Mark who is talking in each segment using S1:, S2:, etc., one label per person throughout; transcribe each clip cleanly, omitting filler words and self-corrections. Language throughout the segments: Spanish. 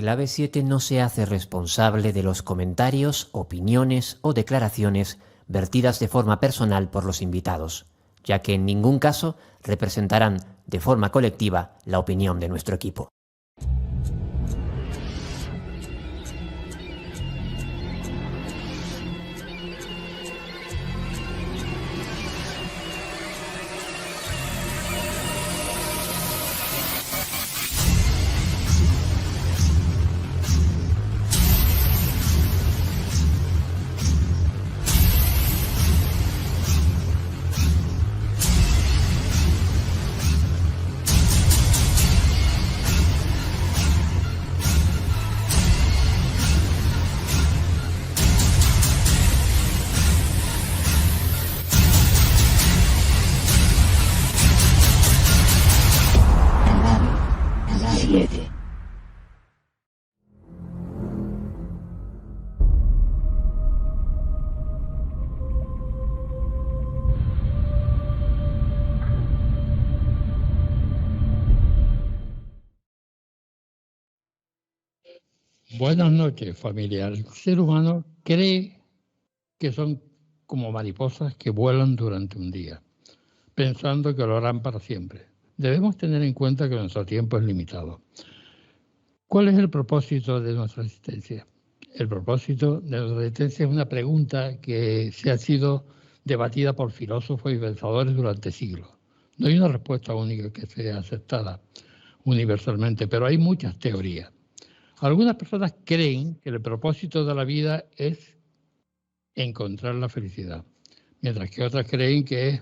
S1: Clave 7 no se hace responsable de los comentarios, opiniones o declaraciones vertidas de forma personal por los invitados, ya que en ningún caso representarán de forma colectiva la opinión de nuestro equipo.
S2: Buenas noches, familia. El ser humano cree que son como mariposas que vuelan durante un día, pensando que lo harán para siempre. Debemos tener en cuenta que nuestro tiempo es limitado. ¿Cuál es el propósito de nuestra existencia? El propósito de nuestra existencia es una pregunta que se ha sido debatida por filósofos y pensadores durante siglos. No hay una respuesta única que sea aceptada universalmente, pero hay muchas teorías. Algunas personas creen que el propósito de la vida es encontrar la felicidad, mientras que otras creen que es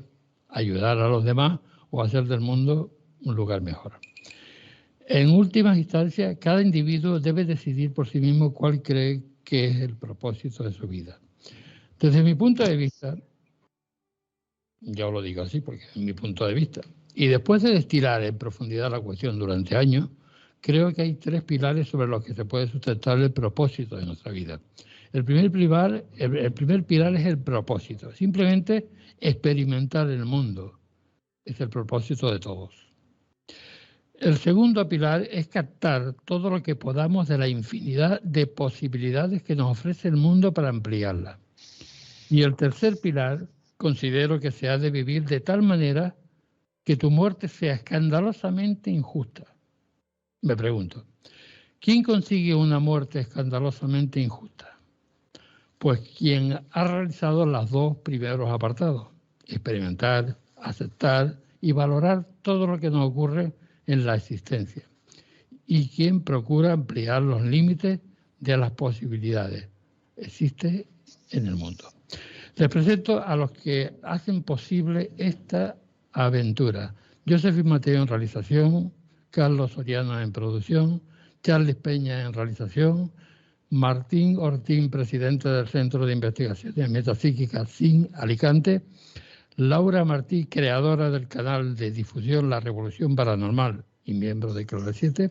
S2: ayudar a los demás o hacer del mundo un lugar mejor. En últimas instancias, cada individuo debe decidir por sí mismo cuál cree que es el propósito de su vida. Desde mi punto de vista, yo lo digo así porque es mi punto de vista, y después de destilar en profundidad la cuestión durante años, creo que hay tres pilares sobre los que se puede sustentar el propósito de nuestra vida. El primer pilar es el propósito. Simplemente experimentar el mundo es el propósito de todos. El segundo pilar es captar todo lo que podamos de la infinidad de posibilidades que nos ofrece el mundo para ampliarla. Y el tercer pilar, considero que se ha de vivir de tal manera que tu muerte sea escandalosamente injusta. Me pregunto, ¿quién consigue una muerte escandalosamente injusta? Pues quien ha realizado los dos primeros apartados, experimentar, aceptar y valorar todo lo que nos ocurre en la existencia, y quien procura ampliar los límites de las posibilidades existe en el mundo. Les presento a los que hacen posible esta aventura. Josefín Mateo en realización, Carlos Soriano en producción, Charles Peña en realización, Martín Ortín, presidente del Centro de Investigaciones Metapsíquicas CIN Alicante, Laura Martí, creadora del canal de difusión La Revolución Paranormal y miembro de Clave 7,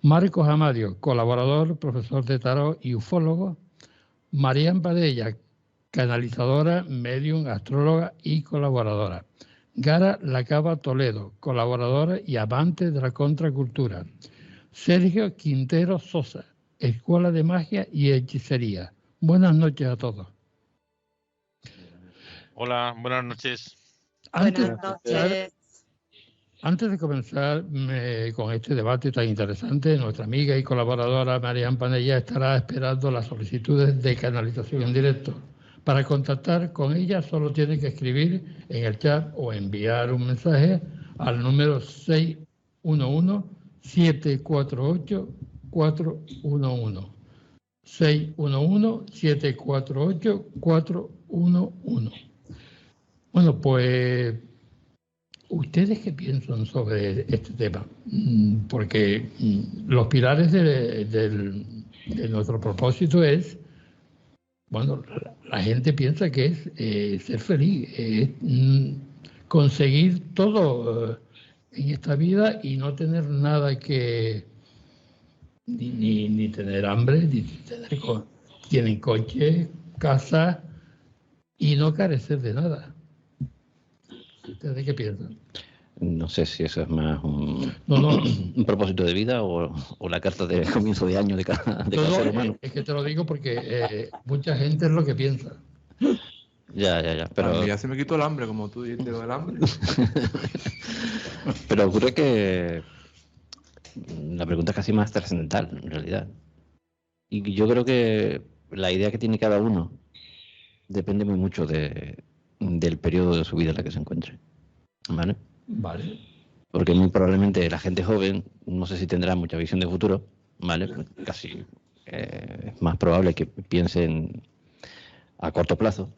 S2: Marcos Amadio, colaborador, profesor de tarot y ufólogo, Marian Padella, canalizadora, medium, astróloga y colaboradora, Gara Lacaba Toledo, colaboradora y amante de la contracultura, Sergio Quintero Sosa, Escuela de Magia y Hechicería. Buenas noches a todos.
S3: Hola, buenas noches.
S4: Buenas noches.
S2: Antes de comenzar con este debate tan interesante, nuestra amiga y colaboradora Marian Padella estará esperando las solicitudes de canalización en directo. Para contactar con ella solo tiene que escribir en el chat o enviar un mensaje al número 611-748-411. 611-748-411. Bueno, pues ¿Ustedes qué piensan sobre este tema? Porque los pilares de nuestro propósito es, bueno, la gente piensa que es ser feliz, es conseguir todo en esta vida y no tener nada que, ni tener hambre, ni tener, tienen coche, casa y no carecer de nada. ¿Ustedes qué piensan?
S5: No sé si eso es más un,
S2: No.
S5: un propósito de vida o la carta de comienzo de año de cada ser humano.
S2: Es que te lo digo porque mucha gente es lo que piensa.
S5: Ya. Pero
S6: A mí ya se me quitó el hambre, como tú dices, el hambre.
S5: Pero ocurre que la pregunta es casi más trascendental, en realidad. Y yo creo que la idea que tiene cada uno depende muy mucho del periodo de su vida en la que se encuentre. ¿Vale?
S2: Vale.
S5: Porque muy probablemente la gente joven, no sé si tendrá mucha visión de futuro, ¿vale? Pues casi es más probable que piensen a corto plazo.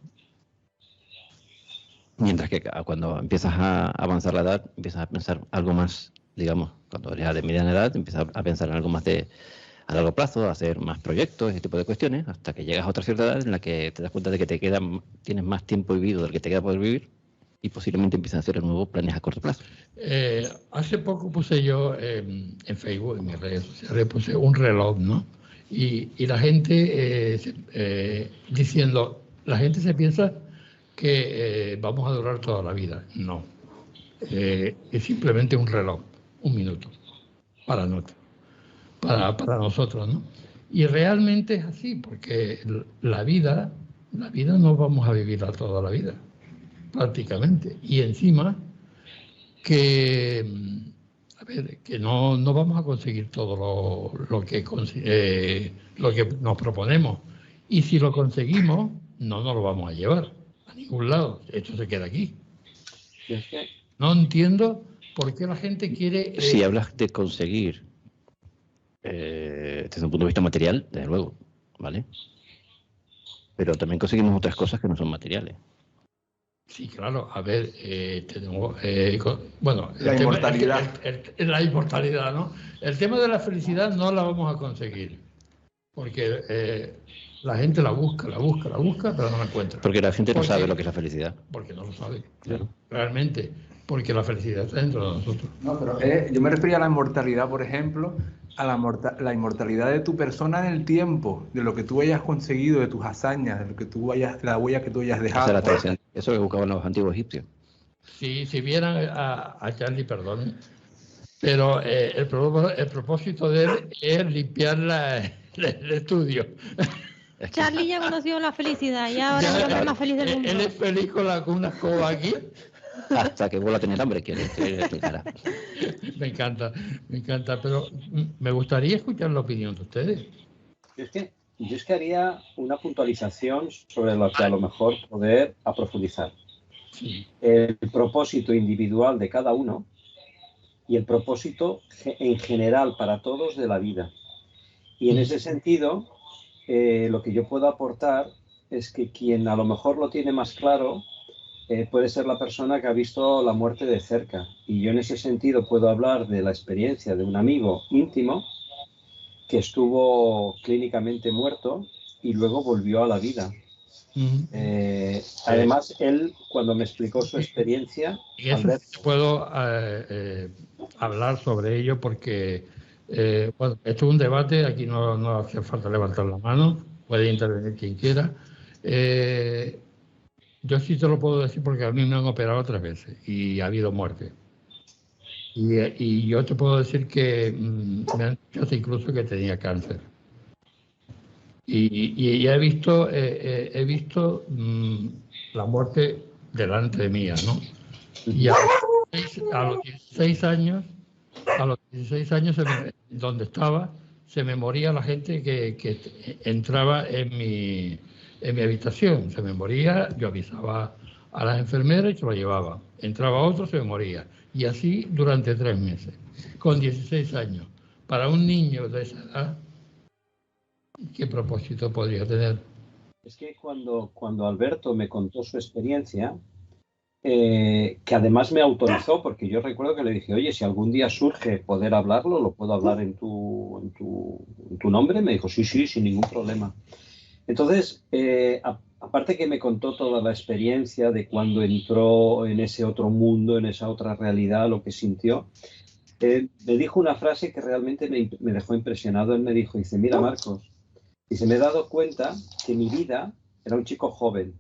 S5: Mientras que cuando empiezas a avanzar la edad, empiezas a pensar algo más, digamos, cuando eres de mediana edad, empiezas a pensar en algo más a largo plazo, a hacer más proyectos, ese tipo de cuestiones, hasta que llegas a otra cierta edad en la que te das cuenta de que tienes más tiempo vivido del que te queda por vivir y posiblemente empiezas a hacer nuevos planes a corto plazo.
S2: Hace poco puse yo en Facebook, en mis redes sociales, puse un reloj, ¿no? Y la gente diciendo, la gente se piensa que vamos a durar toda la vida. No. Es simplemente un reloj, un minuto, para nosotros, ¿no? Y realmente es así, porque la vida no vamos a vivirla toda la vida, prácticamente. Y encima que no vamos a conseguir todo lo que nos proponemos. Y si lo conseguimos, no nos lo vamos a llevar a ningún lado. Esto se queda aquí. No entiendo por qué la gente quiere...
S5: Si hablas de conseguir desde un punto de vista material, desde luego, ¿vale? Pero también conseguimos otras cosas que no son materiales.
S2: Sí, claro. A ver, tenemos... bueno,
S6: la inmortalidad.
S2: La inmortalidad, ¿no? El tema de la felicidad no la vamos a conseguir. Porque la gente la busca, pero no la encuentra.
S5: Porque la gente no sabe lo que es la felicidad.
S2: Porque no lo sabe,
S5: claro.
S2: Realmente. Porque la felicidad está dentro de nosotros.
S6: No, pero yo me refería a la inmortalidad, por ejemplo, a la inmortalidad de tu persona en el tiempo, de lo que tú hayas conseguido, de tus hazañas, de lo que la huella que tú hayas dejado.
S5: Eso es lo que buscaban los antiguos egipcios.
S2: Sí, si vieran a Charlie, perdón, pero el propósito de él es limpiar el estudio.
S7: Charlie ya conoció la felicidad y ahora es el hombre más feliz del mundo.
S2: Él es feliz con una escoba aquí.
S5: Hasta que vuelva a tener hambre, quiere explicar.
S2: Me encanta, pero me gustaría escuchar la opinión de ustedes.
S8: Yo es que haría una puntualización sobre lo que a lo mejor poder profundizar.
S2: Sí.
S8: El propósito individual de cada uno y el propósito en general para todos de la vida. Y en ese sentido, lo que yo puedo aportar es que quien a lo mejor lo tiene más claro puede ser la persona que ha visto la muerte de cerca. Y yo en ese sentido puedo hablar de la experiencia de un amigo íntimo que estuvo clínicamente muerto y luego volvió a la vida. Además, él, cuando me explicó su experiencia...
S2: Y eso puedo hablar sobre ello porque, bueno, esto es un debate, aquí no hace falta levantar la mano, puede intervenir quien quiera. Yo sí te lo puedo decir porque a mí me han operado 3 veces y ha habido muerte. Y yo te puedo decir que me han dicho incluso que tenía cáncer. Y he visto la muerte delante mía, ¿no? Y a los 16 años, donde estaba, se me moría la gente que entraba en mi habitación. Se me moría, yo avisaba a las enfermeras y se lo llevaba. Entraba otro, se me moría. Y así durante 3 meses, con 16 años. Para un niño de esa edad, ¿qué propósito podría tener?
S8: Es que cuando Alberto me contó su experiencia, que además me autorizó, porque yo recuerdo que le dije, oye, si algún día surge poder hablarlo, ¿lo puedo hablar en tu nombre? Me dijo, sí, sí, sin ningún problema. Entonces, aparte que me contó toda la experiencia de cuando entró en ese otro mundo, en esa otra realidad, lo que sintió, me dijo una frase que realmente me dejó impresionado. Él me dijo, dice, mira, Marcos, dice, me he dado cuenta que mi vida era un chico joven.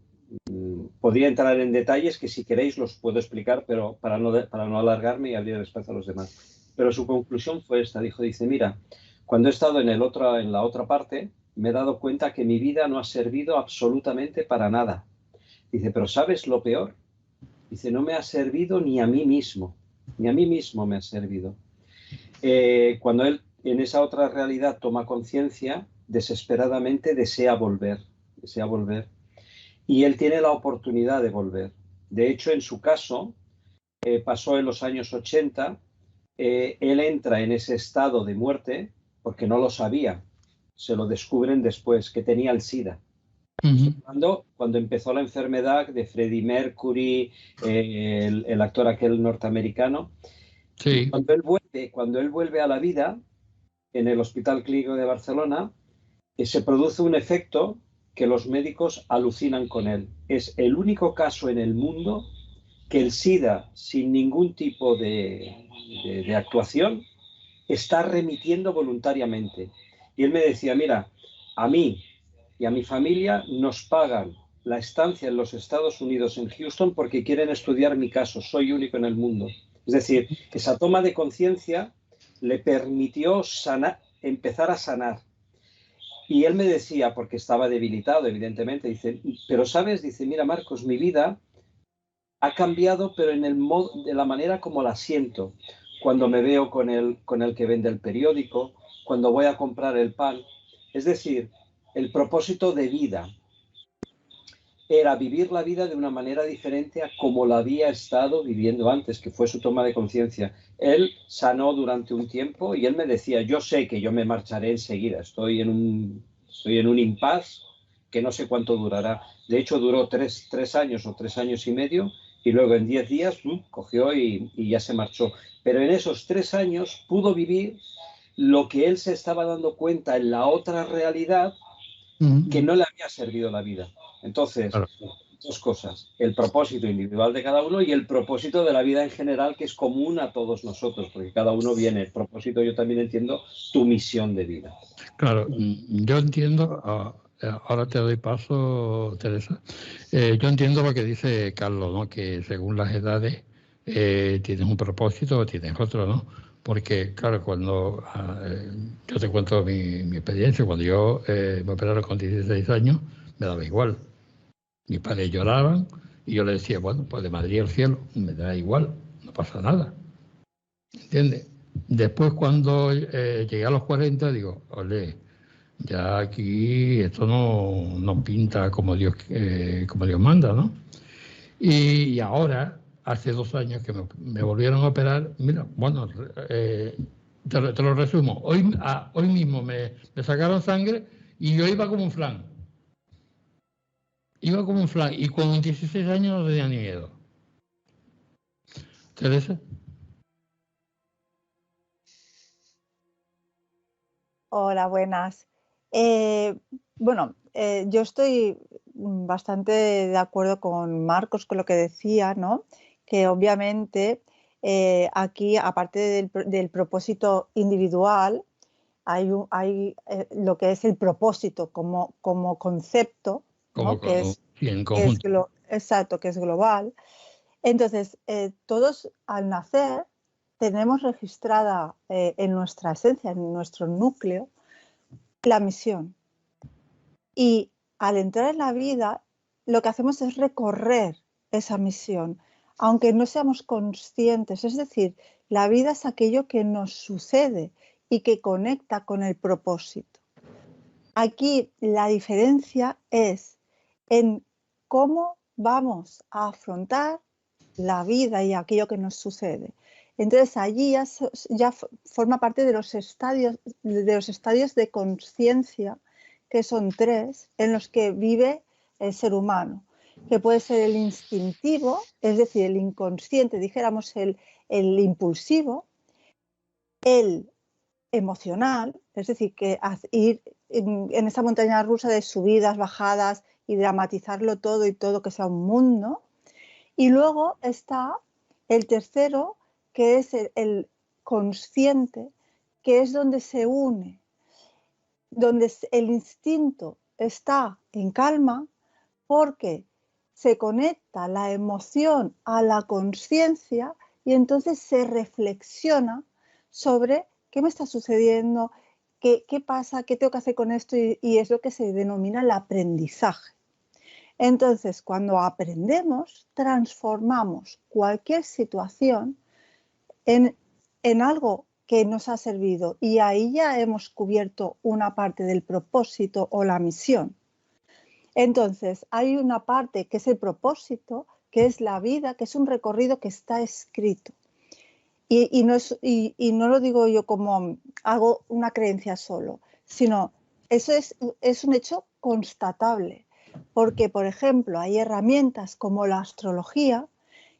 S8: Podría entrar en detalles que si queréis los puedo explicar, pero para no alargarme y abrir espacio a los demás. Pero su conclusión fue esta, dice, mira, cuando he estado en la otra parte, me he dado cuenta que mi vida no ha servido absolutamente para nada. Dice, pero ¿sabes lo peor? Dice, no me ha servido ni a mí mismo me ha servido. Cuando él en esa otra realidad toma conciencia, desesperadamente desea volver. Y él tiene la oportunidad de volver. De hecho, en su caso, pasó en los años 80, él entra en ese estado de muerte porque no lo sabía. Se lo descubren después, que tenía el SIDA. Cuando empezó la enfermedad de Freddie Mercury, el actor aquel norteamericano,
S2: Sí.
S8: Cuando él vuelve a la vida, en el Hospital Clínico de Barcelona, se produce un efecto que los médicos alucinan con él. Es el único caso en el mundo que el SIDA, sin ningún tipo de actuación, está remitiendo voluntariamente. Y él me decía, mira, a mí y a mi familia nos pagan la estancia en los Estados Unidos, en Houston, porque quieren estudiar mi caso. Soy único en el mundo. Es decir, esa toma de conciencia le permitió empezar a sanar. Y él me decía, porque estaba debilitado, evidentemente, dice, pero sabes, dice, mira, Marcos, mi vida ha cambiado, pero en el modo, de la manera como la siento. Cuando me veo con el que vende el periódico, cuando voy a comprar el pan. Es decir, el propósito de vida era vivir la vida de una manera diferente a como la había estado viviendo antes, que fue su toma de conciencia. Él sanó durante un tiempo y él me decía, yo sé que yo me marcharé enseguida, estoy en un impasse que no sé cuánto durará. De hecho, duró tres años o 3 años y medio y luego en 10 días cogió y ya se marchó. Pero en esos 3 años pudo vivir lo que él se estaba dando cuenta en la otra realidad que no le había servido la vida. Entonces, claro, 2 cosas, el propósito individual de cada uno y el propósito de la vida en general, que es común a todos nosotros, porque cada uno viene, el propósito, yo también entiendo, tu misión de vida.
S2: Claro, yo entiendo, ahora te doy paso, Teresa, yo entiendo lo que dice Carlos, ¿no? Que según las edades tienes un propósito o tienes otro, ¿no? Porque, claro, cuando yo te cuento mi experiencia, cuando yo me operaron con 16 años, me daba igual. Mis padres lloraban y yo les decía, bueno, pues de Madrid al cielo, me da igual, no pasa nada. ¿Entiendes? Después, cuando llegué a los 40, digo, ole, ya aquí esto no pinta como Dios manda, ¿no? Y ahora, hace 2 años que me volvieron a operar, mira, bueno, te lo resumo. Hoy mismo me sacaron sangre y yo iba como un flan. Y con 16 años no tenía ni miedo. ¿Teresa?
S9: Hola, buenas. Yo estoy bastante de acuerdo con Marcos con lo que decía, ¿no? Que obviamente aquí, aparte del propósito individual, hay lo que es el propósito como concepto, ¿no? Que es global. Entonces, todos al nacer tenemos registrada en nuestra esencia, en nuestro núcleo, la misión. Y al entrar en la vida, lo que hacemos es recorrer esa misión, aunque no seamos conscientes. Es decir, la vida es aquello que nos sucede y que conecta con el propósito. Aquí la diferencia es en cómo vamos a afrontar la vida y aquello que nos sucede. Entonces allí ya forma parte de los estadios de conciencia, que son 3, en los que vive el ser humano. que puede ser el instintivo, es decir, el inconsciente, dijéramos el impulsivo, el emocional, es decir, que ir en esa montaña rusa de subidas, bajadas y dramatizarlo todo y todo que sea un mundo. Y luego está el tercero, que es el consciente, que es donde se une, donde el instinto está en calma porque se conecta la emoción a la conciencia y entonces se reflexiona sobre qué me está sucediendo, qué pasa, qué tengo que hacer con esto y es lo que se denomina el aprendizaje. Entonces, cuando aprendemos, transformamos cualquier situación en algo que nos ha servido y ahí ya hemos cubierto una parte del propósito o la misión. Entonces, hay una parte que es el propósito, que es la vida, que es un recorrido que está escrito. Y no lo digo yo como hago una creencia solo, sino eso es un hecho constatable. Porque, por ejemplo, hay herramientas como la astrología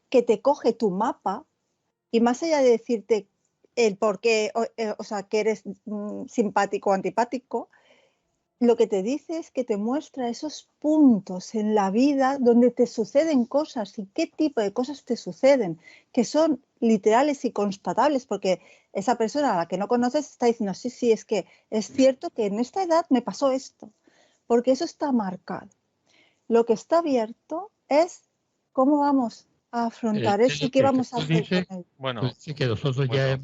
S9: que te coge tu mapa y más allá de decirte el por qué, o sea, que eres simpático o antipático, lo que te dice es que te muestra esos puntos en la vida donde te suceden cosas y qué tipo de cosas te suceden, que son literales y constatables, porque esa persona a la que no conoces está diciendo, sí, es que es cierto que en esta edad me pasó esto, porque eso está marcado. Lo que está abierto es cómo vamos a afrontar eso y qué vamos a hacer con él.
S3: Bueno,
S2: que nosotros ya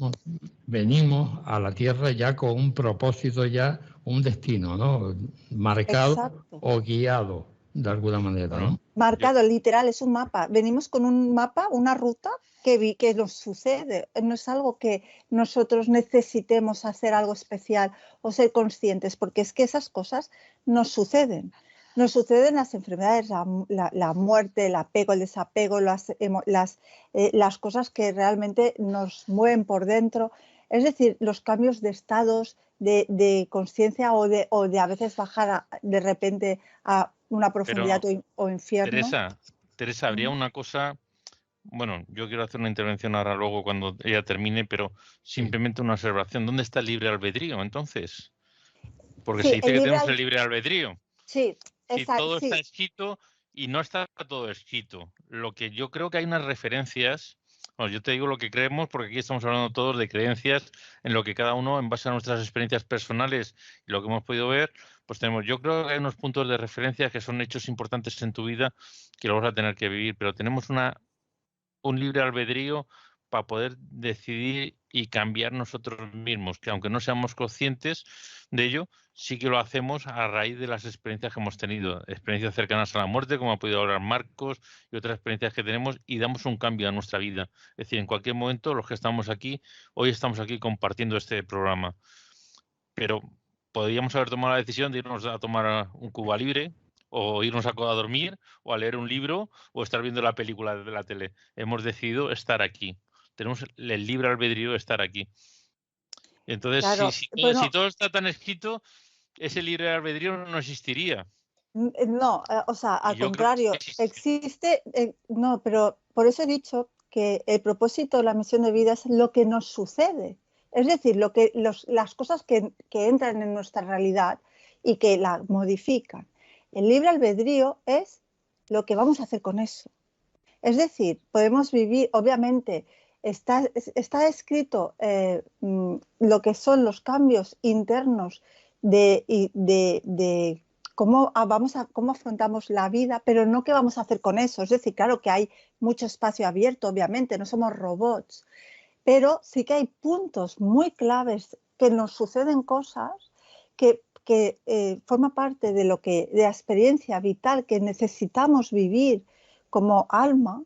S2: venimos a la Tierra ya con un propósito, ya un destino, ¿no? Marcado. Exacto. O guiado de alguna manera, ¿no?
S9: Marcado, literal, es un mapa. Venimos con un mapa, una ruta que nos sucede. No es algo que nosotros necesitemos hacer algo especial o ser conscientes, porque es que esas cosas nos suceden. Nos suceden las enfermedades, la muerte, el apego, el desapego, las cosas que realmente nos mueven por dentro. Es decir, los cambios de estados de conciencia o de a veces bajar de repente a una profundidad o infierno.
S3: Teresa, habría una cosa, bueno, yo quiero hacer una intervención ahora luego cuando ella termine, pero simplemente una observación. ¿Dónde está el libre albedrío entonces? Porque se dice que tenemos el libre albedrío.
S9: Sí, exacto.
S3: Si todo está escrito y no está todo escrito. Lo que yo creo que hay unas referencias, bueno, yo te digo lo que creemos porque aquí estamos hablando todos de creencias en lo que cada uno, en base a nuestras experiencias personales y lo que hemos podido ver, pues tenemos, yo creo que hay unos puntos de referencia que son hechos importantes en tu vida que lo vas a tener que vivir, pero tenemos un libre albedrío para poder decidir y cambiar nosotros mismos, que aunque no seamos conscientes de ello, sí que lo hacemos a raíz de las experiencias que hemos tenido, experiencias cercanas a la muerte, como ha podido hablar Marcos, y otras experiencias que tenemos, y damos un cambio a nuestra vida. Es decir, en cualquier momento, los que estamos aquí, hoy estamos aquí compartiendo este programa. Pero podríamos haber tomado la decisión de irnos a tomar un Cuba Libre, o irnos a dormir, o a leer un libro, o estar viendo la película de la tele. Hemos decidido estar aquí. Tenemos el libre albedrío de estar aquí. Entonces, claro, si todo está tan escrito, ese libre albedrío no existiría.
S9: No, o sea, al contrario, existe, no, pero por eso he dicho que el propósito, la misión de vida es lo que nos sucede. Es decir, las cosas que entran en nuestra realidad y que la modifican. El libre albedrío es lo que vamos a hacer con eso. Es decir, podemos vivir, obviamente, está escrito lo que son los cambios internos de cómo afrontamos la vida, pero no qué vamos a hacer con eso. Es decir, claro que hay mucho espacio abierto, obviamente, no somos robots, pero sí que hay puntos muy claves que nos suceden cosas que forma parte de la experiencia vital que necesitamos vivir como alma.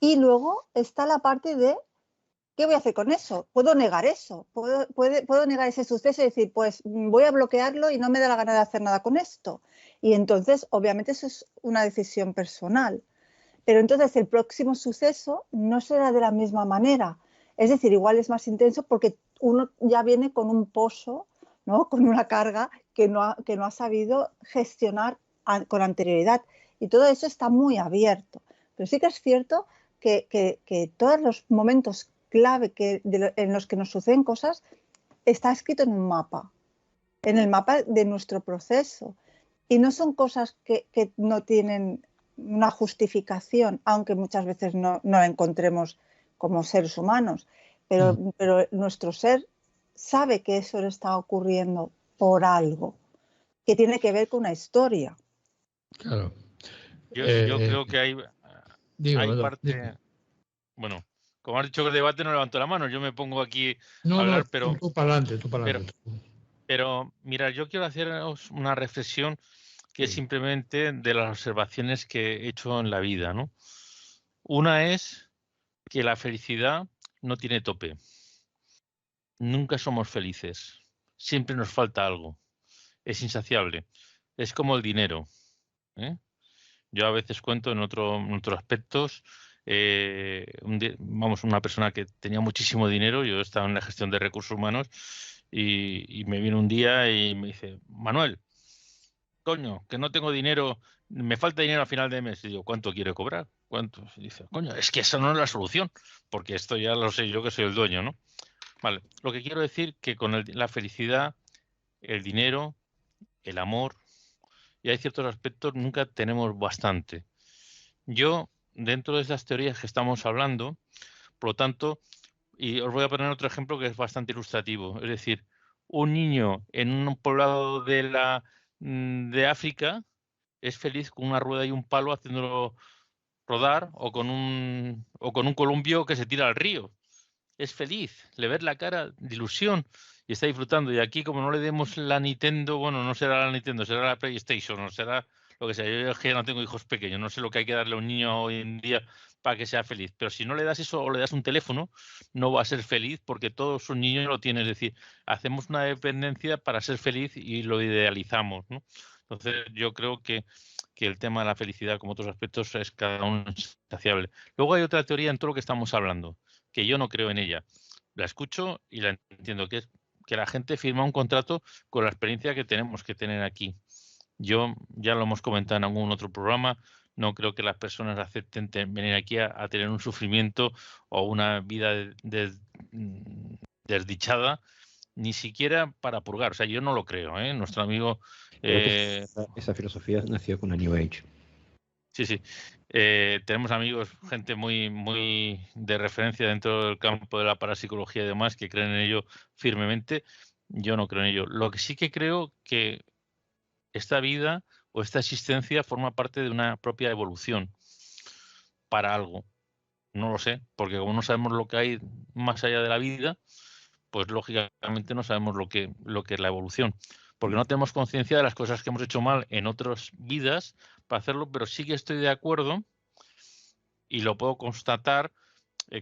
S9: Y luego está la parte de ¿qué voy a hacer con eso? ¿Puedo negar eso? ¿Puedo negar ese suceso y decir, pues voy a bloquearlo y no me da la gana de hacer nada con esto? Y entonces, obviamente, eso es una decisión personal. Pero entonces el próximo suceso no será de la misma manera. Es decir, igual es más intenso porque uno ya viene con un pozo, ¿no? Con una carga que no ha sabido gestionar con anterioridad. y todo eso está muy abierto. Pero sí que es cierto que todos los momentos clave en los que nos suceden cosas está escrito en un mapa, en el mapa de nuestro proceso. Y no son cosas que no tienen una justificación, aunque muchas veces no la encontremos como seres humanos. Pero nuestro ser sabe que eso le está ocurriendo por algo, que tiene que ver con una historia.
S2: Claro.
S3: Yo creo que hay parte... Bueno, como has dicho que el debate no levantó la mano, yo me pongo aquí a hablar, pero...
S2: Tú para adelante.
S3: Pero, mira, yo quiero haceros una reflexión que es simplemente de las observaciones que he hecho en la vida, ¿no? Una es que la felicidad no tiene tope. Nunca somos felices. Siempre nos falta algo. Es insaciable. Es como el dinero, ¿eh? Yo a veces cuento en otros aspectos, una persona que tenía muchísimo dinero, yo estaba en la gestión de recursos humanos y me viene un día y me dice, Manuel, coño, que no tengo dinero, me falta dinero a final de mes. Y digo, ¿cuánto quiere cobrar? ¿Cuánto? Y dice, coño, es que esa no es la solución, porque esto ya lo sé yo que soy el dueño, ¿no? Vale, lo que quiero decir que con la felicidad, el dinero, el amor, y hay ciertos aspectos nunca tenemos bastante. Yo, dentro de esas teorías que estamos hablando, por lo tanto, y os voy a poner otro ejemplo que es bastante ilustrativo, es decir, un niño en un poblado de África es feliz con una rueda y un palo haciéndolo rodar o con un columpio que se tira al río. Es feliz, le ves la cara de ilusión y está disfrutando. Y aquí, como no le demos la Nintendo, bueno, no será la Nintendo, será la PlayStation, o será lo que sea. Yo es que ya no tengo hijos pequeños, no sé lo que hay que darle a un niño hoy en día para que sea feliz. Pero si no le das eso o le das un teléfono, no va a ser feliz porque todos sus niños lo tienen. Es decir, hacemos una dependencia para ser feliz y lo idealizamos, ¿no? Entonces, yo creo que el tema de la felicidad, como otros aspectos, es cada uno insaciable. Luego hay otra teoría en todo lo que estamos hablando, que yo no creo en ella. La escucho y la entiendo, que es que la gente firma un contrato con la experiencia que tenemos que tener aquí. Yo, ya lo hemos comentado en algún otro programa, no creo que las personas acepten venir aquí a tener un sufrimiento o una vida desdichada, ni siquiera para purgar. O sea, yo no lo creo, ¿eh? Nuestro amigo...
S5: esa filosofía nació con la New Age.
S3: Sí, sí. Tenemos amigos, gente muy de referencia dentro del campo de la parapsicología y demás, que creen en ello firmemente. Yo no creo en ello. Lo que sí que creo que esta vida o esta existencia forma parte de una propia evolución para algo. No lo sé, porque como no sabemos lo que hay más allá de la vida, pues lógicamente no sabemos lo que es la evolución. Porque no tenemos conciencia de las cosas que hemos hecho mal en otras vidas para hacerlo, pero sí que estoy de acuerdo y lo puedo constatar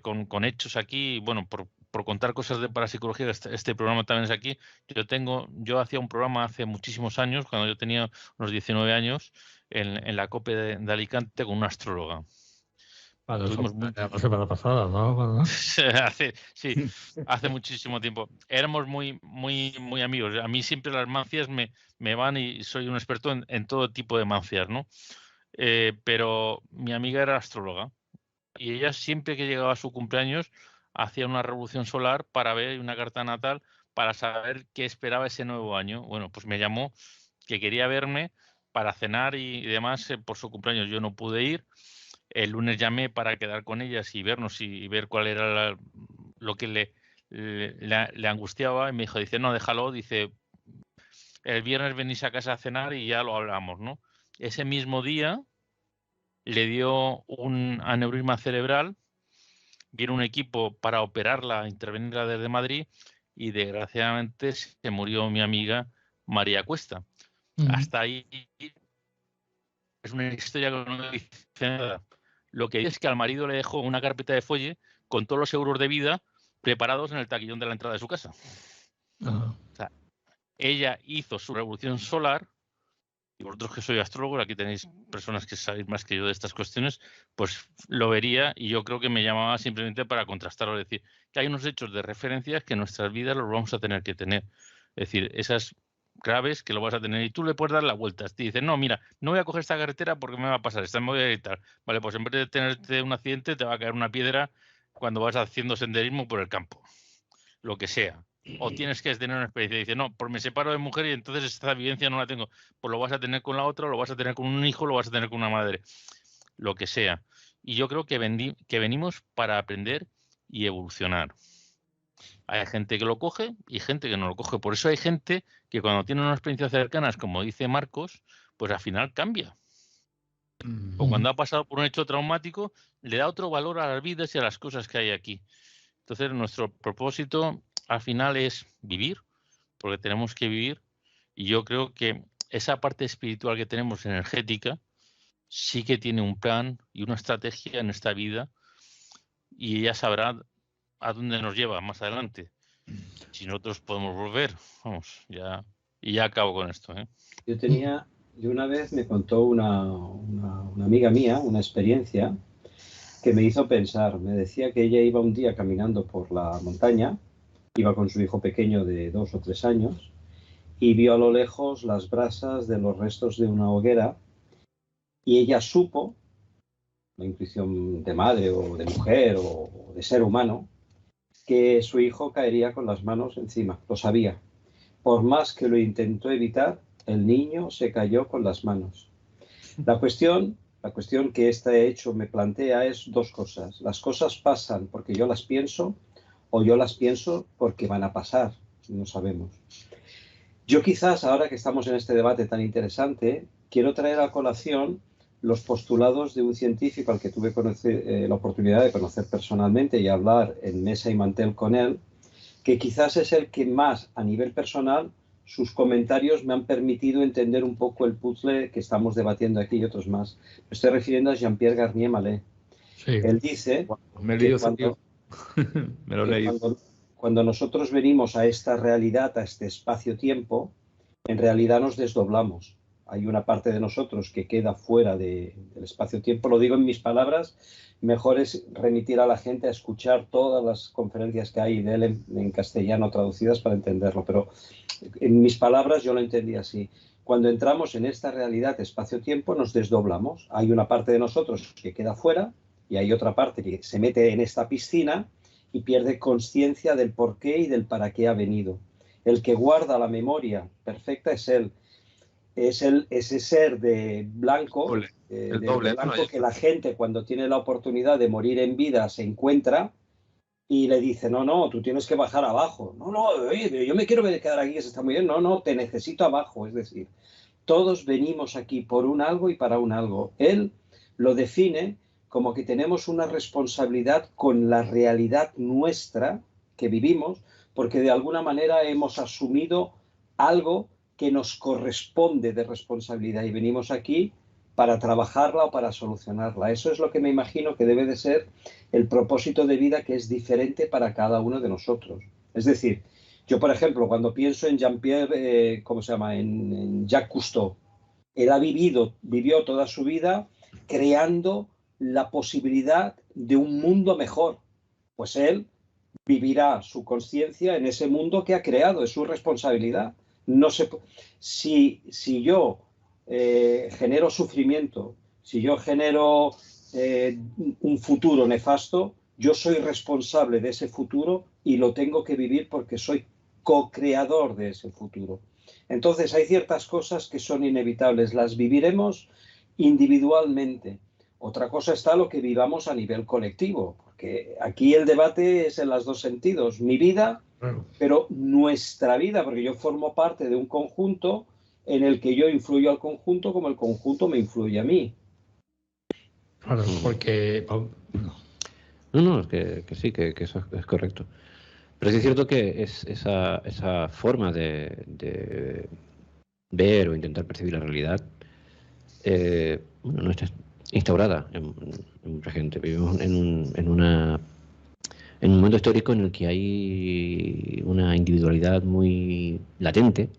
S3: con hechos aquí, bueno, por contar cosas de parapsicología, este programa también es aquí. Yo hacía un programa hace muchísimos años, cuando yo tenía unos 19 años, en la COPE de Alicante con una astróloga.
S2: La semana pasada, ¿no?
S3: hace muchísimo tiempo. Éramos muy amigos. A mí siempre las mancias me van y soy un experto en todo tipo de mancias, ¿no? Pero mi amiga era astróloga y ella siempre que llegaba a su cumpleaños hacía una revolución solar para ver una carta natal para saber qué esperaba ese nuevo año. Bueno, pues me llamó que quería verme para cenar y demás por su cumpleaños. Yo no pude ir. El lunes llamé para quedar con ellas y vernos y ver cuál era lo que le angustiaba y me dice, no, déjalo, dice, el viernes venís a casa a cenar y ya lo hablamos, ¿no? Ese mismo día le dio un aneurisma cerebral, viene un equipo para operarla, intervenirla desde Madrid y desgraciadamente se murió mi amiga María Cuesta. Hasta ahí es una historia que no dice nada. Lo que dice es que al marido le dejó una carpeta de folle con todos los seguros de vida preparados en el taquillón de la entrada de su casa. O sea, ella hizo su revolución solar, y vosotros que sois astrólogos, aquí tenéis personas que sabéis más que yo de estas cuestiones, pues lo vería y yo creo que me llamaba simplemente para contrastarlo, es decir, que hay unos hechos de referencias que en nuestras vidas los vamos a tener que tener. Es decir, esas graves que lo vas a tener y tú le puedes dar la vuelta. Te dicen, no, mira, no voy a coger esta carretera porque me va a pasar, esta me voy a evitar. Vale, pues en vez de tenerte un accidente te va a caer una piedra cuando vas haciendo senderismo por el campo, lo que sea. O tienes que tener una experiencia. Dice, no, pues me separo de mujer y entonces esta vivencia no la tengo. Pues lo vas a tener con la otra, lo vas a tener con un hijo, lo vas a tener con una madre, lo que sea. Y yo creo que venimos para aprender y evolucionar. Hay gente que lo coge y gente que no lo coge. Por eso hay gente que cuando tiene unas experiencias cercanas, como dice Marcos, pues al final cambia. O cuando ha pasado por un hecho traumático, le da otro valor a las vidas y a las cosas que hay aquí. Entonces, nuestro propósito al final es vivir, porque tenemos que vivir. Y yo creo que esa parte espiritual que tenemos, energética, sí que tiene un plan y una estrategia en esta vida y ella sabrá a dónde nos lleva más adelante. Si nosotros podemos volver, vamos, ya. Y ya acabo con esto, ¿eh?
S8: Yo una vez me contó una amiga mía una experiencia que me hizo pensar. Me decía que ella iba un día caminando por la montaña, iba con su hijo pequeño de 2 o 3 años y vio a lo lejos las brasas de los restos de una hoguera y ella supo, la intuición de madre o de mujer o de ser humano, que su hijo caería con las manos encima, lo sabía. Por más que lo intentó evitar, el niño se cayó con las manos. La cuestión que este hecho me plantea es 2 cosas. Las cosas pasan porque yo las pienso o yo las pienso porque van a pasar, no sabemos. Yo quizás, ahora que estamos en este debate tan interesante, quiero traer a colación los postulados de un científico al que tuve la oportunidad de conocer personalmente y hablar en mesa y mantel con él, que quizás es el que más, a nivel personal, sus comentarios me han permitido entender un poco el puzzle que estamos debatiendo aquí y otros más. Me estoy refiriendo a Jean-Pierre Garnier Mallet. Sí. Él dice cuando nosotros venimos a esta realidad, a este espacio-tiempo, en realidad nos desdoblamos. Hay una parte de nosotros que queda fuera del espacio-tiempo. Lo digo en mis palabras, mejor es remitir a la gente a escuchar todas las conferencias que hay de él en castellano traducidas para entenderlo. Pero en mis palabras yo lo entendí así. Cuando entramos en esta realidad espacio-tiempo nos desdoblamos. Hay una parte de nosotros que queda fuera y hay otra parte que se mete en esta piscina y pierde conciencia del por qué y del para qué ha venido. El que guarda la memoria perfecta es él. Es ese ser de blanco, de blanco que la gente cuando tiene la oportunidad de morir en vida se encuentra y le dice, no, tú tienes que bajar abajo. No, oye, yo me quiero quedar aquí, eso está muy bien. No, te necesito abajo. Es decir, todos venimos aquí por un algo y para un algo. Él lo define como que tenemos una responsabilidad con la realidad nuestra que vivimos, porque de alguna manera hemos asumido algo que nos corresponde de responsabilidad y venimos aquí para trabajarla o para solucionarla. Eso es lo que me imagino que debe de ser el propósito de vida, que es diferente para cada uno de nosotros. Es decir, yo, por ejemplo, cuando pienso en Jean-Pierre, en Jacques Cousteau, él vivió toda su vida creando la posibilidad de un mundo mejor. Pues él vivirá su conciencia en ese mundo que ha creado, es su responsabilidad. No sé, si yo genero sufrimiento, si yo genero un futuro nefasto, yo soy responsable de ese futuro y lo tengo que vivir porque soy co-creador de ese futuro. Entonces hay ciertas cosas que son inevitables, las viviremos individualmente. Otra cosa está lo que vivamos a nivel colectivo, porque aquí el debate es en los 2 sentidos. Mi vida, pero nuestra vida, porque yo formo parte de un conjunto en el que yo influyo al conjunto como el conjunto me influye a mí.
S2: Claro, porque...
S5: No, es que sí, que eso es correcto. Pero sí es cierto que esa forma de ver o intentar percibir la realidad no está instaurada en mucha gente. Vivimos en un momento histórico en el que hay una individualidad muy latente,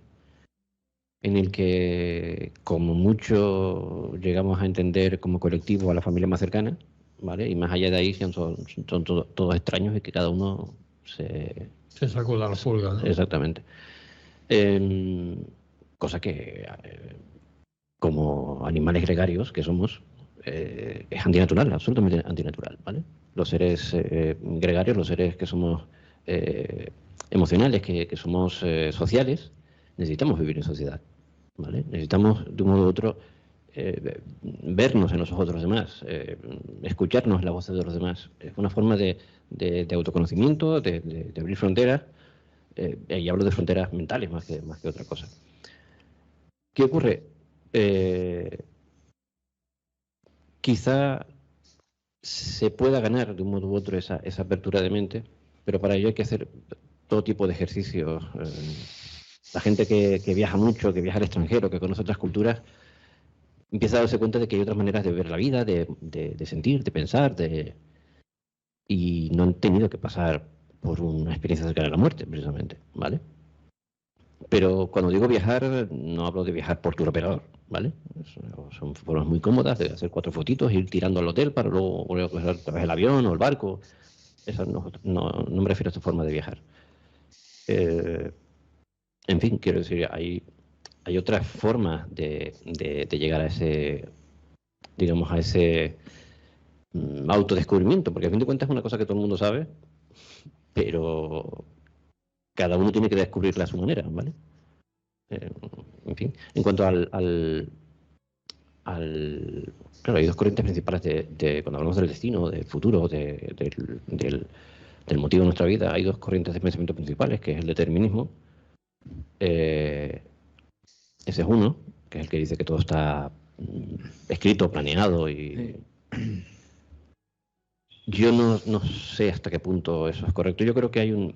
S5: en el que como mucho llegamos a entender como colectivo a la familia más cercana, ¿vale? Y más allá de ahí son todos extraños y que cada uno se
S2: sacuda la pulga, ¿no?
S5: Exactamente. cosa que, como animales gregarios que somos, es antinatural, absolutamente antinatural, ¿vale? Los seres gregarios, los seres que somos emocionales, que somos sociales, necesitamos vivir en sociedad, ¿vale? Necesitamos, de un modo u otro, vernos en los ojos de los demás, escucharnos las voces de los demás. Es una forma de autoconocimiento, de abrir fronteras, y hablo de fronteras mentales más que otra cosa. ¿Qué ocurre? Quizá se pueda ganar de un modo u otro esa apertura de mente, pero para ello hay que hacer todo tipo de ejercicios. La gente que viaja mucho, que viaja al extranjero, que conoce otras culturas, empieza a darse cuenta de que hay otras maneras de ver la vida, de sentir, de pensar, y no han tenido que pasar por una experiencia cercana a la muerte, precisamente, ¿vale? Pero cuando digo viajar, no hablo de viajar por tour operador, ¿vale? Son formas muy cómodas de hacer 4 fotitos, ir tirando al hotel para luego volver a coger otra vez el avión o el barco. Eso no me refiero a esta forma de viajar. En fin, quiero decir, hay otras formas de llegar a ese, digamos, a ese autodescubrimiento, porque a fin de cuentas es una cosa que todo el mundo sabe, pero cada uno tiene que descubrirla a su manera, ¿vale? En fin, en cuanto claro, hay 2 corrientes principales cuando hablamos del destino, del futuro, del motivo de nuestra vida. Hay 2 corrientes de pensamiento principales, que es el determinismo. Ese es uno, que es el que dice que todo está escrito, planeado, y yo no sé hasta qué punto eso es correcto. Yo creo que hay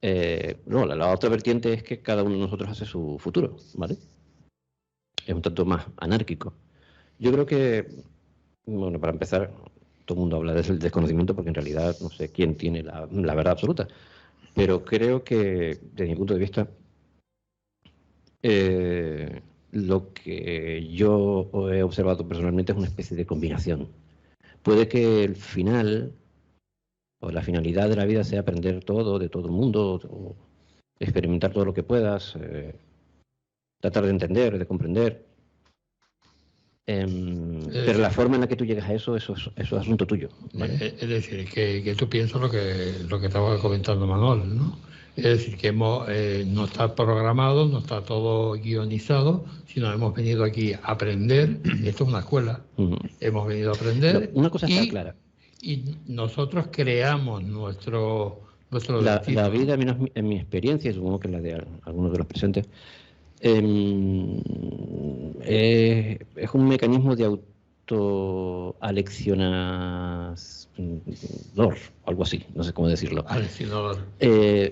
S5: la otra vertiente es que cada uno de nosotros hace su futuro, ¿vale? Es un tanto más anárquico. Yo creo que, bueno, para empezar, todo el mundo habla del desconocimiento porque en realidad no sé quién tiene la verdad absoluta. Pero creo que, desde mi punto de vista, lo que yo he observado personalmente es una especie de combinación. Puede que el final o la finalidad de la vida sea aprender todo de todo el mundo, o experimentar todo lo que puedas, tratar de entender, de comprender. Pero la forma en la que tú llegas a eso es asunto tuyo, ¿vale?
S2: Es decir, que tú piensas lo que estaba comentando Manuel, ¿no? Es decir, que no está programado, no está todo guionizado, sino hemos venido aquí a aprender. Esto es una escuela. Hemos venido a aprender.
S5: Una cosa está clara.
S2: Y nosotros creamos nuestro destino.
S5: La vida, en mi experiencia, y supongo que la de algunos de los presentes, es un mecanismo de autoaleccionador, algo así, no sé cómo decirlo.
S2: Aleccionador.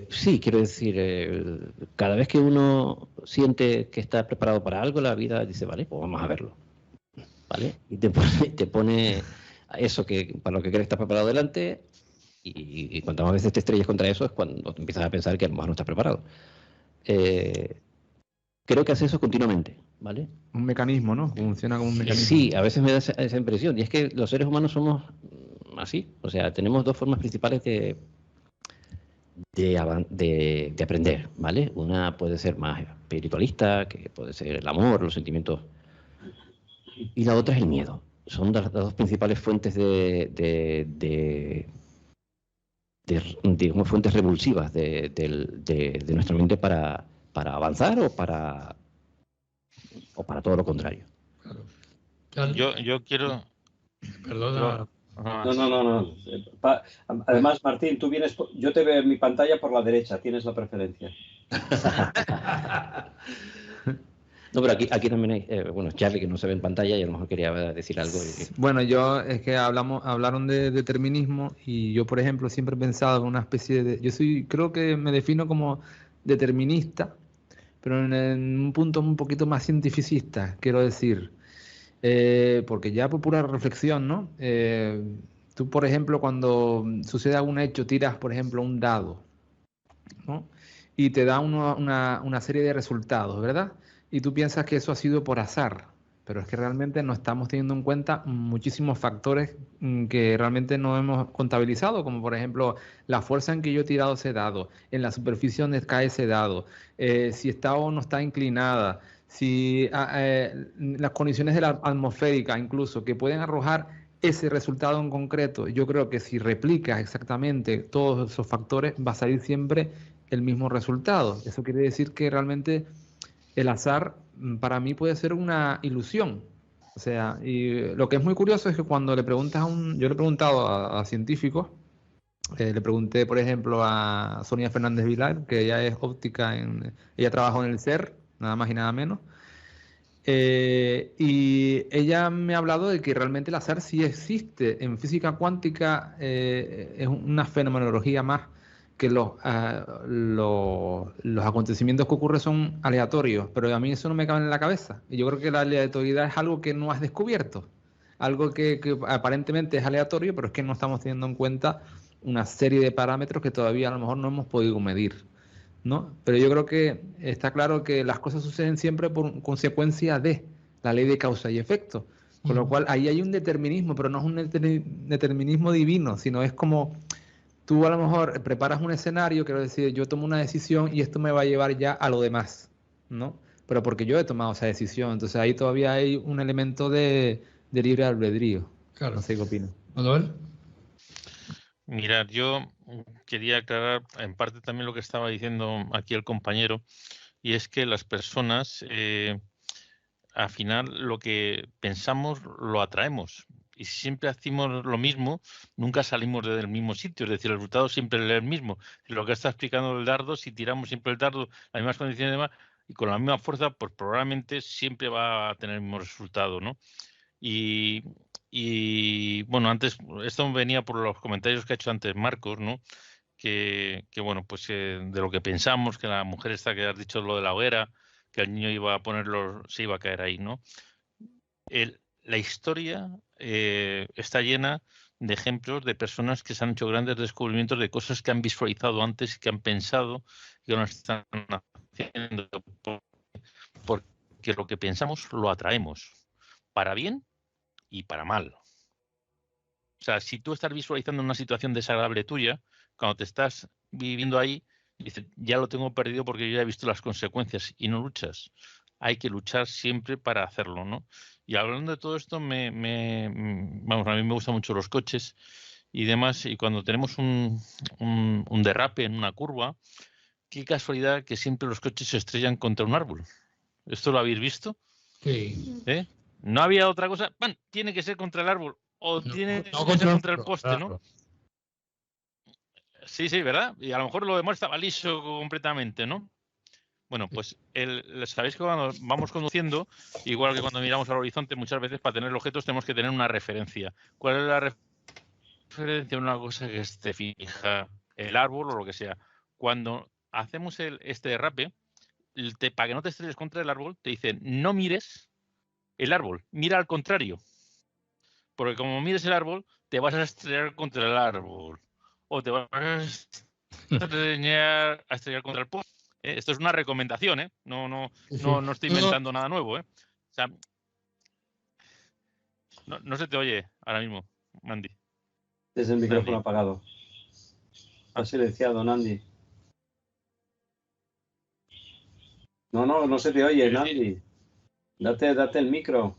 S5: Sí, quiero decir, cada vez que uno siente que está preparado para algo, la vida dice, vale, pues vamos a verlo, ¿vale? Y te pone eso para lo que crees que estás preparado delante, y cuantas más veces te estrellas contra eso es cuando empiezas a pensar que a lo mejor no estás preparado. Creo que hace eso continuamente, ¿vale?
S6: Un mecanismo, ¿no? Funciona como un mecanismo.
S5: Sí, a veces me da esa impresión. Y es que los seres humanos somos así. O sea, tenemos 2 formas principales de aprender, ¿vale? Una puede ser más espiritualista, que puede ser el amor, los sentimientos. Y la otra es el miedo. Son las 2 principales fuentes digamos, fuentes revulsivas de nuestra mente para avanzar o para todo lo contrario.
S2: Claro.
S3: Yo quiero...
S2: Perdona.
S8: No. Además, Martín, tú vienes... Yo te veo en mi pantalla por la derecha, tienes la preferencia.
S5: No, pero aquí también hay... bueno, Charlie, que no se ve en pantalla, y a lo mejor quería decir algo.
S6: Bueno, es que hablaron de determinismo, y yo, por ejemplo, siempre he pensado en una especie de... creo que me defino como determinista, pero en un punto un poquito más cientificista, quiero decir, porque ya por pura reflexión, ¿no? Tú, por ejemplo, cuando sucede algún hecho, tiras, por ejemplo, un dado, ¿no? Y te da una serie de resultados, ¿verdad? Y tú piensas que eso ha sido por azar, pero es que realmente no estamos teniendo en cuenta muchísimos factores que realmente no hemos contabilizado, como por ejemplo la fuerza en que yo he tirado ese dado, en la superficie donde cae ese dado, si está o no está inclinada, si las condiciones de la atmosférica incluso que pueden arrojar ese resultado en concreto. Yo creo que si replicas exactamente todos esos factores va a salir siempre el mismo resultado. Eso quiere decir que realmente el azar para mí puede ser una ilusión. O sea, y lo que es muy curioso es que cuando le preguntas yo le he preguntado a científicos, le pregunté, por ejemplo, a Sonia Fernández Vilar, que ella es óptica, ella trabajó en el CER, nada más y nada menos, y ella me ha hablado de que realmente el azar sí existe. En física cuántica es una fenomenología más, que los acontecimientos que ocurren son aleatorios, pero a mí eso no me cabe en la cabeza. Y yo creo que la aleatoriedad es algo que no has descubierto, algo que aparentemente es aleatorio, pero es que no estamos teniendo en cuenta una serie de parámetros que todavía a lo mejor no hemos podido medir, ¿no? Pero yo creo que está claro que las cosas suceden siempre por consecuencia de la ley de causa y efecto, con lo cual ahí hay un determinismo, pero no es un determinismo divino, sino es como tú a lo mejor preparas un escenario, quiero decir, yo tomo una decisión y esto me va a llevar ya a lo demás, ¿no? Pero porque yo he tomado esa decisión, entonces ahí todavía hay un elemento de libre albedrío.
S2: Claro.
S6: No sé qué opino.
S2: Manuel.
S3: Mirad, yo quería aclarar en parte también lo que estaba diciendo aquí el compañero, y es que las personas, al final, lo que pensamos lo atraemos. Y si siempre hacemos lo mismo, nunca salimos del mismo sitio. Es decir, el resultado siempre es el mismo. Lo que está explicando el dardo, si tiramos siempre el dardo, las mismas condiciones y demás, y con la misma fuerza, pues probablemente siempre va a tener el mismo resultado, ¿no? Y bueno, antes, esto venía por los comentarios que ha hecho antes Marcos, ¿no? Que bueno, pues de lo que pensamos, que la mujer esta que has dicho lo de la hoguera, que el niño iba a se iba a caer ahí, ¿no? La historia está llena de ejemplos de personas que se han hecho grandes descubrimientos de cosas que han visualizado antes, que han pensado y que no están haciendo, porque lo que pensamos lo atraemos, para bien y para mal. O sea, si tú estás visualizando una situación desagradable tuya, cuando te estás viviendo ahí, dices, ya lo tengo perdido porque yo ya he visto las consecuencias y no luchas. Hay que luchar siempre para hacerlo, ¿no? Y hablando de todo esto, vamos, a mí me gustan mucho los coches y demás, y cuando tenemos un derrape en una curva, qué casualidad que siempre los coches se estrellan contra un árbol. ¿Esto lo habéis visto?
S2: Sí.
S3: No había otra cosa. ¡Pam! Tiene que ser contra el árbol o tiene que ser contra el poste,
S2: claro.
S3: ¿no? Sí, sí, ¿verdad? Y a lo mejor lo demás estaba liso completamente, ¿no? Bueno, pues sabéis que cuando vamos conduciendo, igual que cuando miramos al horizonte, muchas veces para tener objetos tenemos que tener una referencia. ¿Cuál es la referencia? Una cosa que esté fija, el árbol o lo que sea. Cuando hacemos este derrape, para que no te estrelles contra el árbol, te dicen no mires el árbol, mira al contrario. Porque como mires el árbol, te vas a estrellar contra el árbol. O te vas a estrellar contra el poste. Esto es una recomendación, ¿eh? No estoy inventando nada nuevo, ¿eh? O sea, no se te oye ahora mismo, Nandi.
S8: Es el micrófono apagado. Está silenciado, Nandi. No se te oye, Nandi. Date el micro.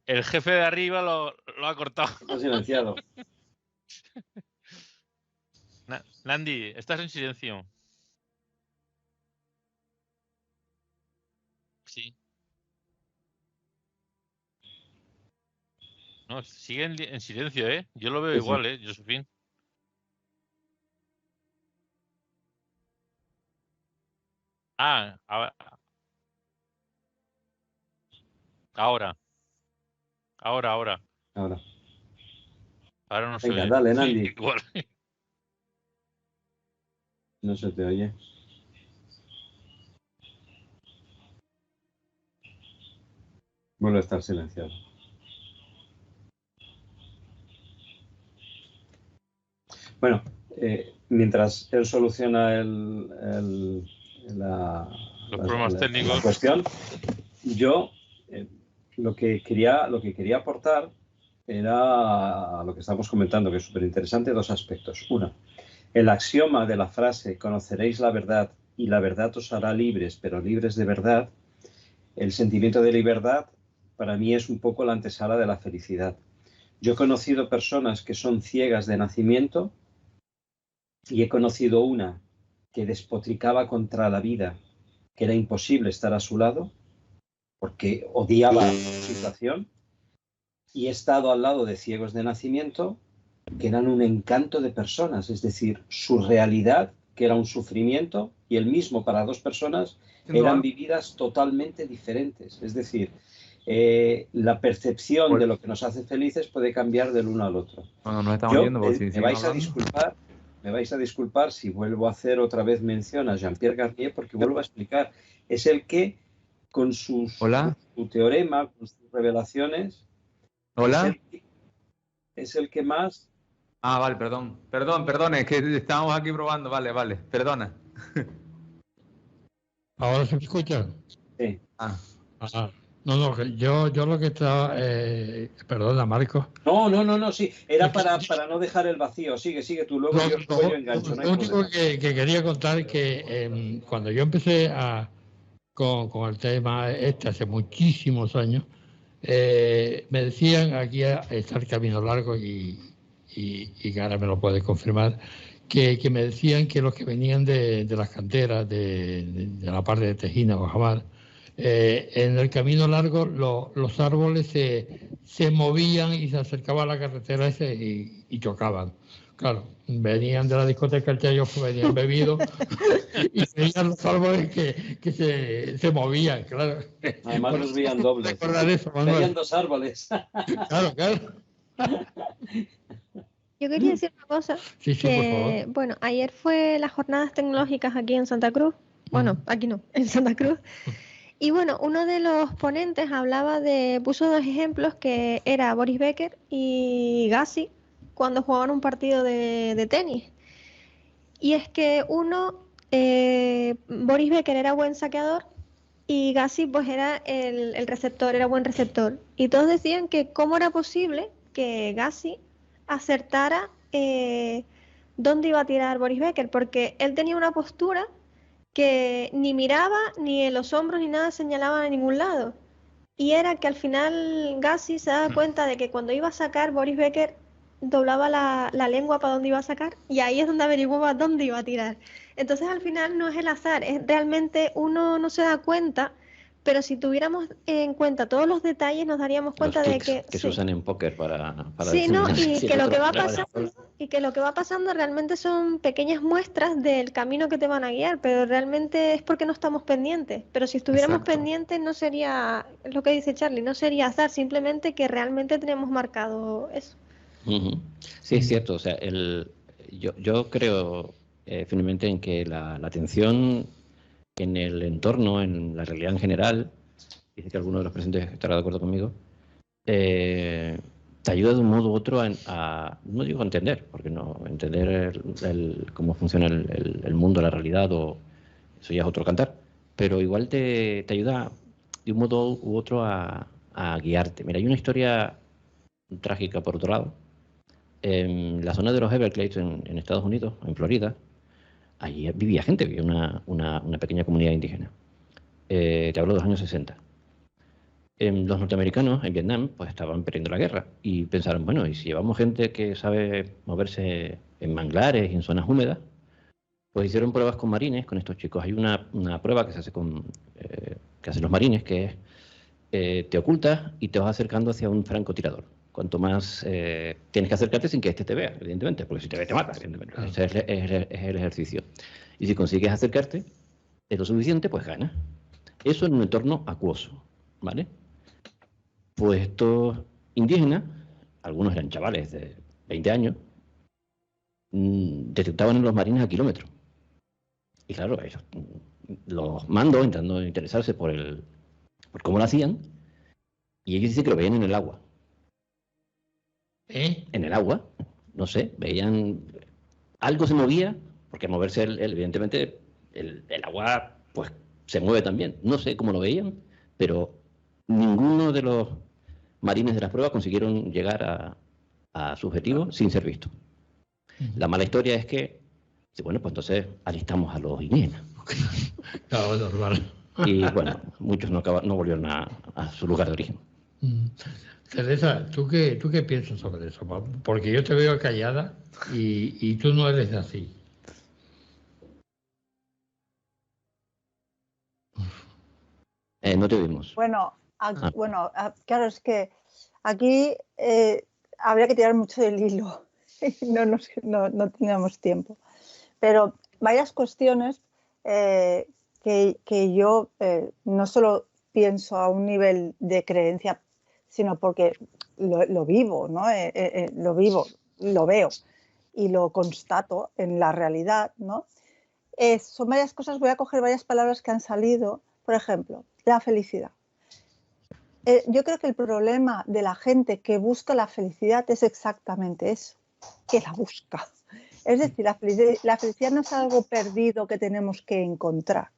S3: El jefe de arriba lo ha cortado.
S8: Está silenciado.
S3: Nandi, estás en silencio. Sí. No, sigue en silencio, ¿eh? Yo lo veo
S8: Sí,
S3: igual,
S8: sí.
S3: ¿eh, Josephine? Ah, ahora. Ahora no se
S8: Venga,
S3: oye.
S8: dale, Nandi.
S3: Igual.
S8: No se te oye. Vuelve a estar silenciado. Bueno, mientras él soluciona
S3: los problemas técnicos.
S8: la cuestión, yo lo que quería aportar era lo que estamos comentando, que es súper interesante, dos aspectos. Una, el axioma de la frase conoceréis la verdad y la verdad os hará libres, pero libres de verdad. El sentimiento de libertad para mí es un poco la antesala de la felicidad. Yo he conocido personas que son ciegas de nacimiento y he conocido una que despotricaba contra la vida, que era imposible estar a su lado porque odiaba su situación, y he estado al lado de ciegos de nacimiento que eran un encanto de personas, es decir, su realidad, que era un sufrimiento, y el mismo para dos personas, eran vividas totalmente diferentes. Es decir, la percepción de lo que nos hace felices puede cambiar del uno al otro.
S6: Bueno, nos estamos viendo,
S8: me vais a disculpar si vuelvo a hacer otra vez mención a Jean-Pierre Garnier, porque vuelvo a explicar, es el que con su teorema, con sus revelaciones, es el que más...
S6: Ah, vale, perdón, es que estábamos aquí probando, vale, perdona.
S2: ¿Ahora se me escucha?
S8: Sí.
S2: No, yo lo que estaba... perdona, Marcos.
S8: No, sí. Era para no dejar el vacío. Sigue tú. Luego yo engancho.
S2: Lo único que quería contar es que cuando yo empecé con el tema hace muchísimos años, me decían, aquí está el camino largo y que ahora me lo puedes confirmar, que me decían que los que venían de las canteras, de la parte de Tejina o Jamar, en el camino largo los árboles se movían y se acercaban a la carretera y chocaban. Claro, venían de la discoteca El Chayo, venían bebidos y veían los árboles que se movían, claro.
S8: Además los veían dobles. Veían dos árboles.
S2: Claro.
S7: Yo quería decir una cosa.
S2: Sí, por favor.
S7: Bueno, ayer fue las jornadas tecnológicas aquí en Santa Cruz. Bueno, aquí no, en Santa Cruz. Y bueno, uno de los ponentes puso dos ejemplos, que era Boris Becker y Gassi, cuando jugaban un partido de tenis. Y es que Boris Becker era buen saqueador y Gassi pues era el receptor, era buen receptor. Y todos decían que cómo era posible que Gassi acertara dónde iba a tirar Boris Becker, porque él tenía una postura que ni miraba, ni en los hombros, ni nada señalaba a ningún lado. Y era que al final Gassi se daba cuenta de que cuando iba a sacar, Boris Becker doblaba la lengua para dónde iba a sacar, y ahí es donde averiguaba dónde iba a tirar. Entonces al final no es el azar, es realmente uno no se da cuenta, pero si tuviéramos en cuenta todos los detalles nos daríamos cuenta de que
S5: se usan en póker para
S7: sí, ¿no? Y que lo que va pasando realmente son pequeñas muestras del camino que te van a guiar, pero realmente es porque no estamos pendientes. Pero si estuviéramos pendientes no sería, es lo que dice Charlie, no sería azar, simplemente que realmente tenemos marcado eso.
S5: Sí, es cierto. O sea, yo creo finalmente en que la atención en el entorno, en la realidad en general, dice que alguno de los presentes estará de acuerdo conmigo, te ayuda de un modo u otro a no digo entender, porque no entender cómo funciona el mundo, la realidad, o eso ya es otro cantar, pero igual te ayuda de un modo u otro a guiarte. Mira, hay una historia trágica por otro lado. En la zona de los Everglades en Estados Unidos, en Florida, allí vivía gente, vivía una pequeña comunidad indígena. Te hablo de los años 60. Los norteamericanos en Vietnam pues estaban perdiendo la guerra y pensaron, bueno, y si llevamos gente que sabe moverse en manglares y en zonas húmedas, pues hicieron pruebas con marines, con estos chicos. Hay una prueba que se hace que hacen los marines, que es te ocultas y te vas acercando hacia un francotirador. Cuanto más tienes que acercarte sin que este te vea, evidentemente, porque si te ve te mata, evidentemente. Claro. Ese es el ejercicio. Y si consigues acercarte lo suficiente, pues ganas. Eso en un entorno acuoso, ¿vale? Pues estos indígenas, algunos eran chavales de 20 años, detectaban en los marines a kilómetros. Y claro, ellos, los mandos intentando interesarse por cómo lo hacían, y ellos dicen que lo veían en el agua. En el agua, no sé, veían algo se movía, porque al moverse evidentemente el agua pues se mueve también. No sé cómo lo veían, pero ninguno de los marines de las pruebas consiguieron llegar a su objetivo sin ser visto. La mala historia es que, bueno, pues entonces alistamos a los indígenas.
S2: Claro, normal.
S5: Y bueno, muchos no volvieron a su lugar de origen.
S2: Teresa, ¿tú qué piensas sobre eso? Porque yo te veo callada y tú no eres así.
S5: No te oímos.
S9: Bueno, claro, es que aquí habría que tirar mucho del hilo. No teníamos tiempo. Pero varias cuestiones que yo no solo pienso a un nivel de creencia, sino porque lo vivo, ¿no? Lo vivo, lo veo y lo constato en la realidad, ¿no? Son varias cosas, voy a coger varias palabras que han salido. Por ejemplo, la felicidad. Yo creo que el problema de la gente que busca la felicidad es exactamente eso, que la busca. Es decir, la felicidad no es algo perdido que tenemos que encontrar.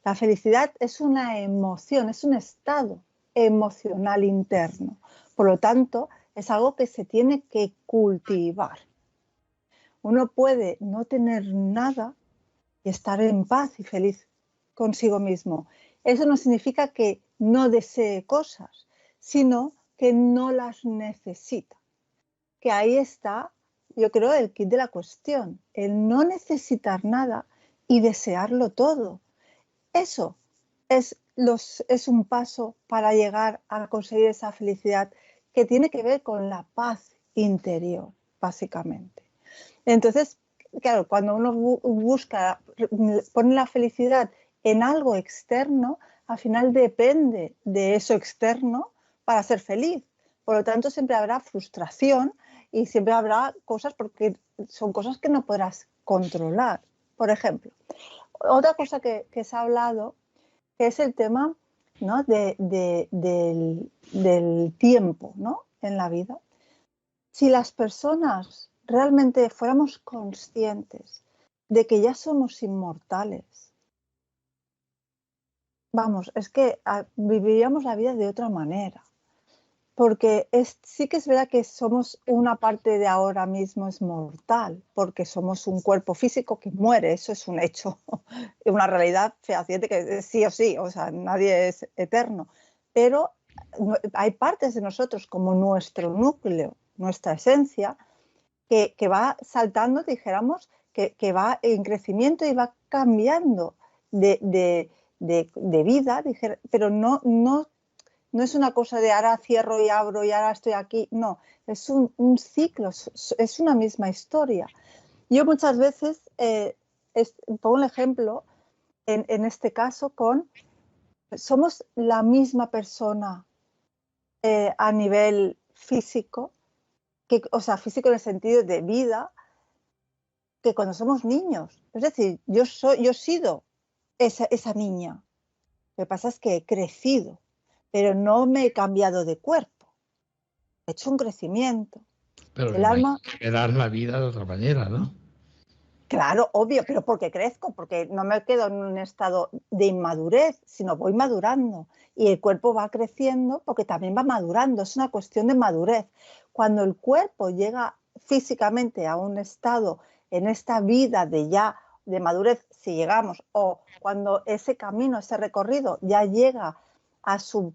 S9: La felicidad es una emoción, es un estado emocional interno. Por lo tanto, es algo que se tiene que cultivar. Uno puede no tener nada y estar en paz y feliz consigo mismo. Eso no significa que no desee cosas, sino que no las necesita. Que ahí está, yo creo, el kit de la cuestión, el no necesitar nada y desearlo todo. Eso es un paso para llegar a conseguir esa felicidad que tiene que ver con la paz interior, básicamente. Entonces, claro, cuando uno busca, pone la felicidad en algo externo, al final depende de eso externo para ser feliz. Por lo tanto, siempre habrá frustración y siempre habrá cosas, porque son cosas que no podrás controlar. Por ejemplo, otra cosa que se ha hablado, que es el tema, ¿no? del tiempo, ¿no? En la vida. Si las personas realmente fuéramos conscientes de que ya somos inmortales, vamos, es que viviríamos la vida de otra manera. Porque sí que es verdad que somos una parte de ahora mismo es mortal, porque somos un cuerpo físico que muere, eso es un hecho, una realidad fehaciente que sí o sí, o sea, nadie es eterno. Pero hay partes de nosotros, como nuestro núcleo, nuestra esencia, que va saltando, dijéramos, que va en crecimiento y va cambiando de vida, pero no es una cosa de ahora cierro y abro y ahora estoy aquí. No, es un ciclo, es una misma historia. Yo muchas veces pongo un ejemplo en este caso somos la misma persona a nivel físico, o sea, físico en el sentido de vida, que cuando somos niños. Es decir, yo he sido esa niña. Lo que pasa es que he crecido, pero no me he cambiado de cuerpo. He hecho un crecimiento.
S2: Pero
S9: el alma
S2: que dar la vida de otra manera, ¿no?
S9: Claro, obvio, pero porque crezco, porque no me quedo en un estado de inmadurez, sino voy madurando. Y el cuerpo va creciendo porque también va madurando. Es una cuestión de madurez. Cuando el cuerpo llega físicamente a un estado en esta vida de madurez, si llegamos, o cuando ese camino, ese recorrido ya llega a su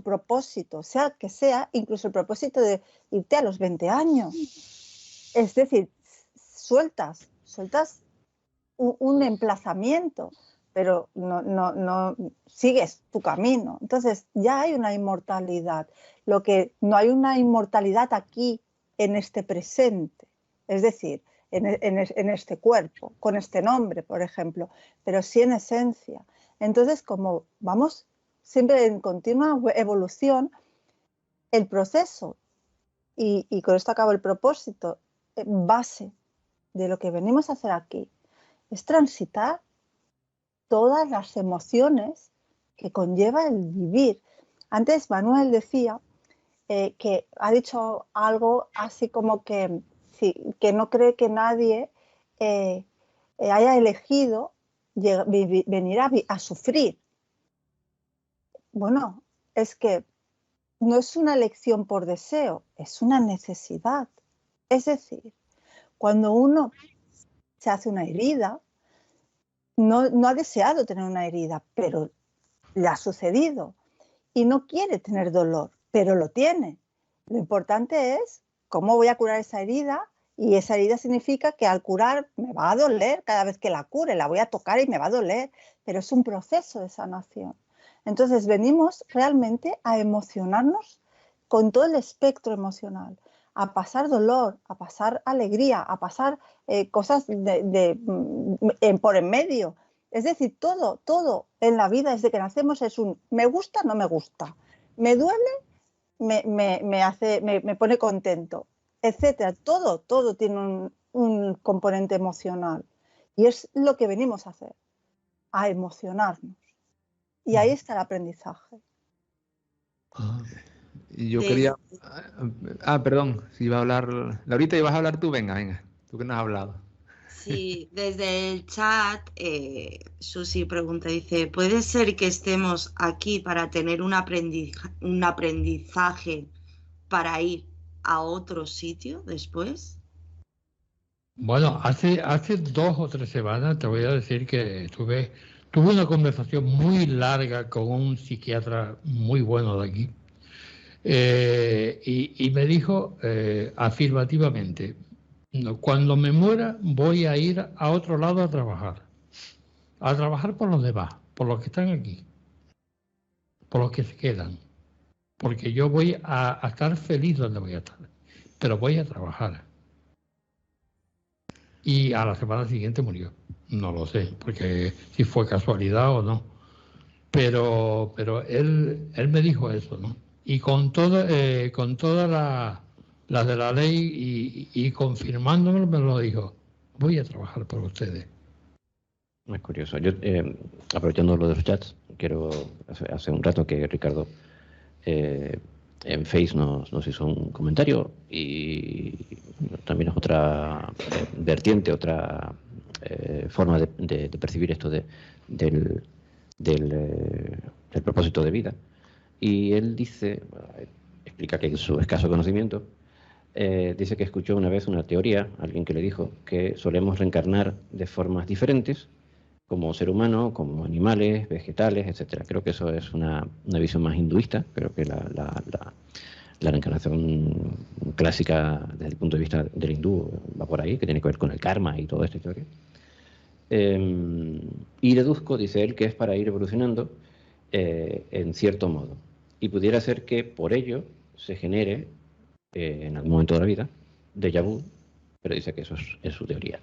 S9: propósito, sea que sea, incluso el propósito de irte a los 20 años. Es decir, sueltas un emplazamiento, pero no sigues tu camino. Entonces ya hay una inmortalidad. Lo que no hay una inmortalidad aquí en este presente, es decir, en este cuerpo, con este nombre, por ejemplo, pero sí en esencia. Entonces, como vamos siempre en continua evolución, el proceso, y con esto acabo el propósito, base de lo que venimos a hacer aquí, es transitar todas las emociones que conlleva el vivir. Antes Manuel decía que ha dicho algo así como que no cree que nadie haya elegido venir a sufrir. Bueno, es que no es una elección por deseo, es una necesidad. Es decir, cuando uno se hace una herida, no ha deseado tener una herida, pero le ha sucedido y no quiere tener dolor, pero lo tiene. Lo importante es cómo voy a curar esa herida, y esa herida significa que al curar me va a doler cada vez que la cure, la voy a tocar y me va a doler, pero es un proceso de sanación. Entonces venimos realmente a emocionarnos con todo el espectro emocional, a pasar dolor, a pasar alegría, a pasar cosas por en medio. Es decir, todo en la vida desde que nacemos es un me gusta, no me gusta, me duele, me pone contento, etcétera. Todo tiene un componente emocional y es lo que venimos a hacer, a emocionarnos. Y ahí está el aprendizaje.
S6: Y yo quería... perdón, si iba a hablar... Laurita, ibas a hablar tú, venga, tú que no has hablado.
S4: Sí, desde el chat, Susi pregunta, dice, ¿puede ser que estemos aquí para tener un aprendizaje para ir a otro sitio después?
S2: Bueno, hace 2 o 3 semanas te voy a decir que tuve una conversación muy larga con un psiquiatra muy bueno de aquí. Y me dijo afirmativamente, cuando me muera voy a ir a otro lado a trabajar por los demás, por los que están aquí, por los que se quedan, porque yo voy a estar feliz donde voy a estar, pero voy a trabajar. Y a la semana siguiente murió. No lo sé, porque si fue casualidad o no. Pero él me dijo eso, ¿no? Y con todas las de la ley y confirmándomelo me lo dijo, voy a trabajar por ustedes.
S5: Es curioso. Yo, aprovechando lo de los chats, quiero, hace un rato que Ricardo en Face nos hizo un comentario y también es otra vertiente, otra forma de percibir esto del propósito de vida. Y él dice, explica que en su escaso conocimiento, dice que escuchó una vez una teoría, alguien que le dijo que solemos reencarnar de formas diferentes, como ser humano, como animales, vegetales, etcétera. Creo que eso es una visión más hinduista. Creo que la reencarnación clásica desde el punto de vista del hindú va por ahí, que tiene que ver con el karma y toda esta historia. Y deduzco, dice él, que es para ir evolucionando en cierto modo. Y pudiera ser que por ello se genere en algún momento de la vida déjà vu, pero dice que eso es su teoría.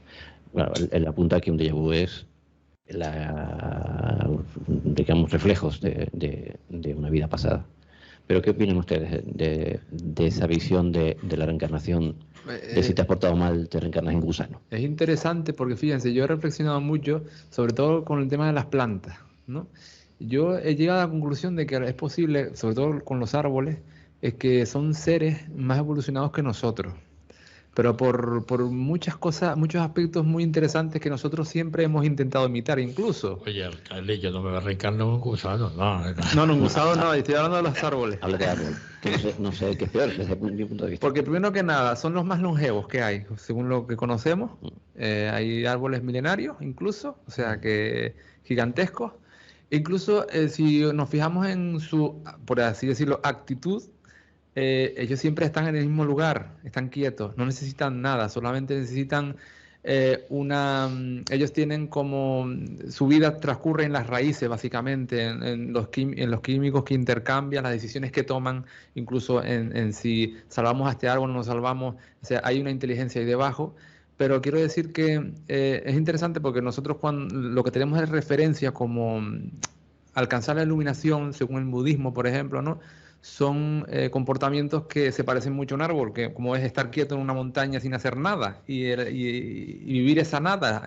S5: Claro, él apunta que un déjà vu es digamos, reflejos de una vida pasada. Pero ¿qué opinan ustedes de esa visión de la reencarnación? De si te has portado mal, te reencarnas en gusano.
S6: Es interesante porque, fíjense, yo he reflexionado mucho, sobre todo con el tema de las plantas, ¿no? Yo he llegado a la conclusión de que es posible, sobre todo con los árboles, es que son seres más evolucionados que nosotros. Pero por muchas cosas, muchos aspectos muy interesantes que nosotros siempre hemos intentado imitar, incluso.
S2: Oye, alcalde, yo no me voy a reencarnar en un gusano, no.
S6: No, un gusano no, estoy hablando de los árboles.
S5: Habla de árbol, que no sé qué es peor desde mi punto de vista.
S6: Porque primero que nada, son los más longevos que hay, según lo que conocemos. Hay árboles milenarios, incluso, o sea, que gigantescos. Incluso si nos fijamos en su, por así decirlo, actitud, ellos siempre están en el mismo lugar, están quietos, no necesitan nada, solamente necesitan ellos tienen como su vida transcurre en las raíces, básicamente, en los químicos que intercambian, las decisiones que toman, incluso en si salvamos a este árbol o no salvamos, o sea, hay una inteligencia ahí debajo. Pero quiero decir que es interesante porque nosotros lo que tenemos es referencia como alcanzar la iluminación, según el budismo, por ejemplo, ¿no? Son comportamientos que se parecen mucho a un árbol, que como es estar quieto en una montaña sin hacer nada y vivir esa nada,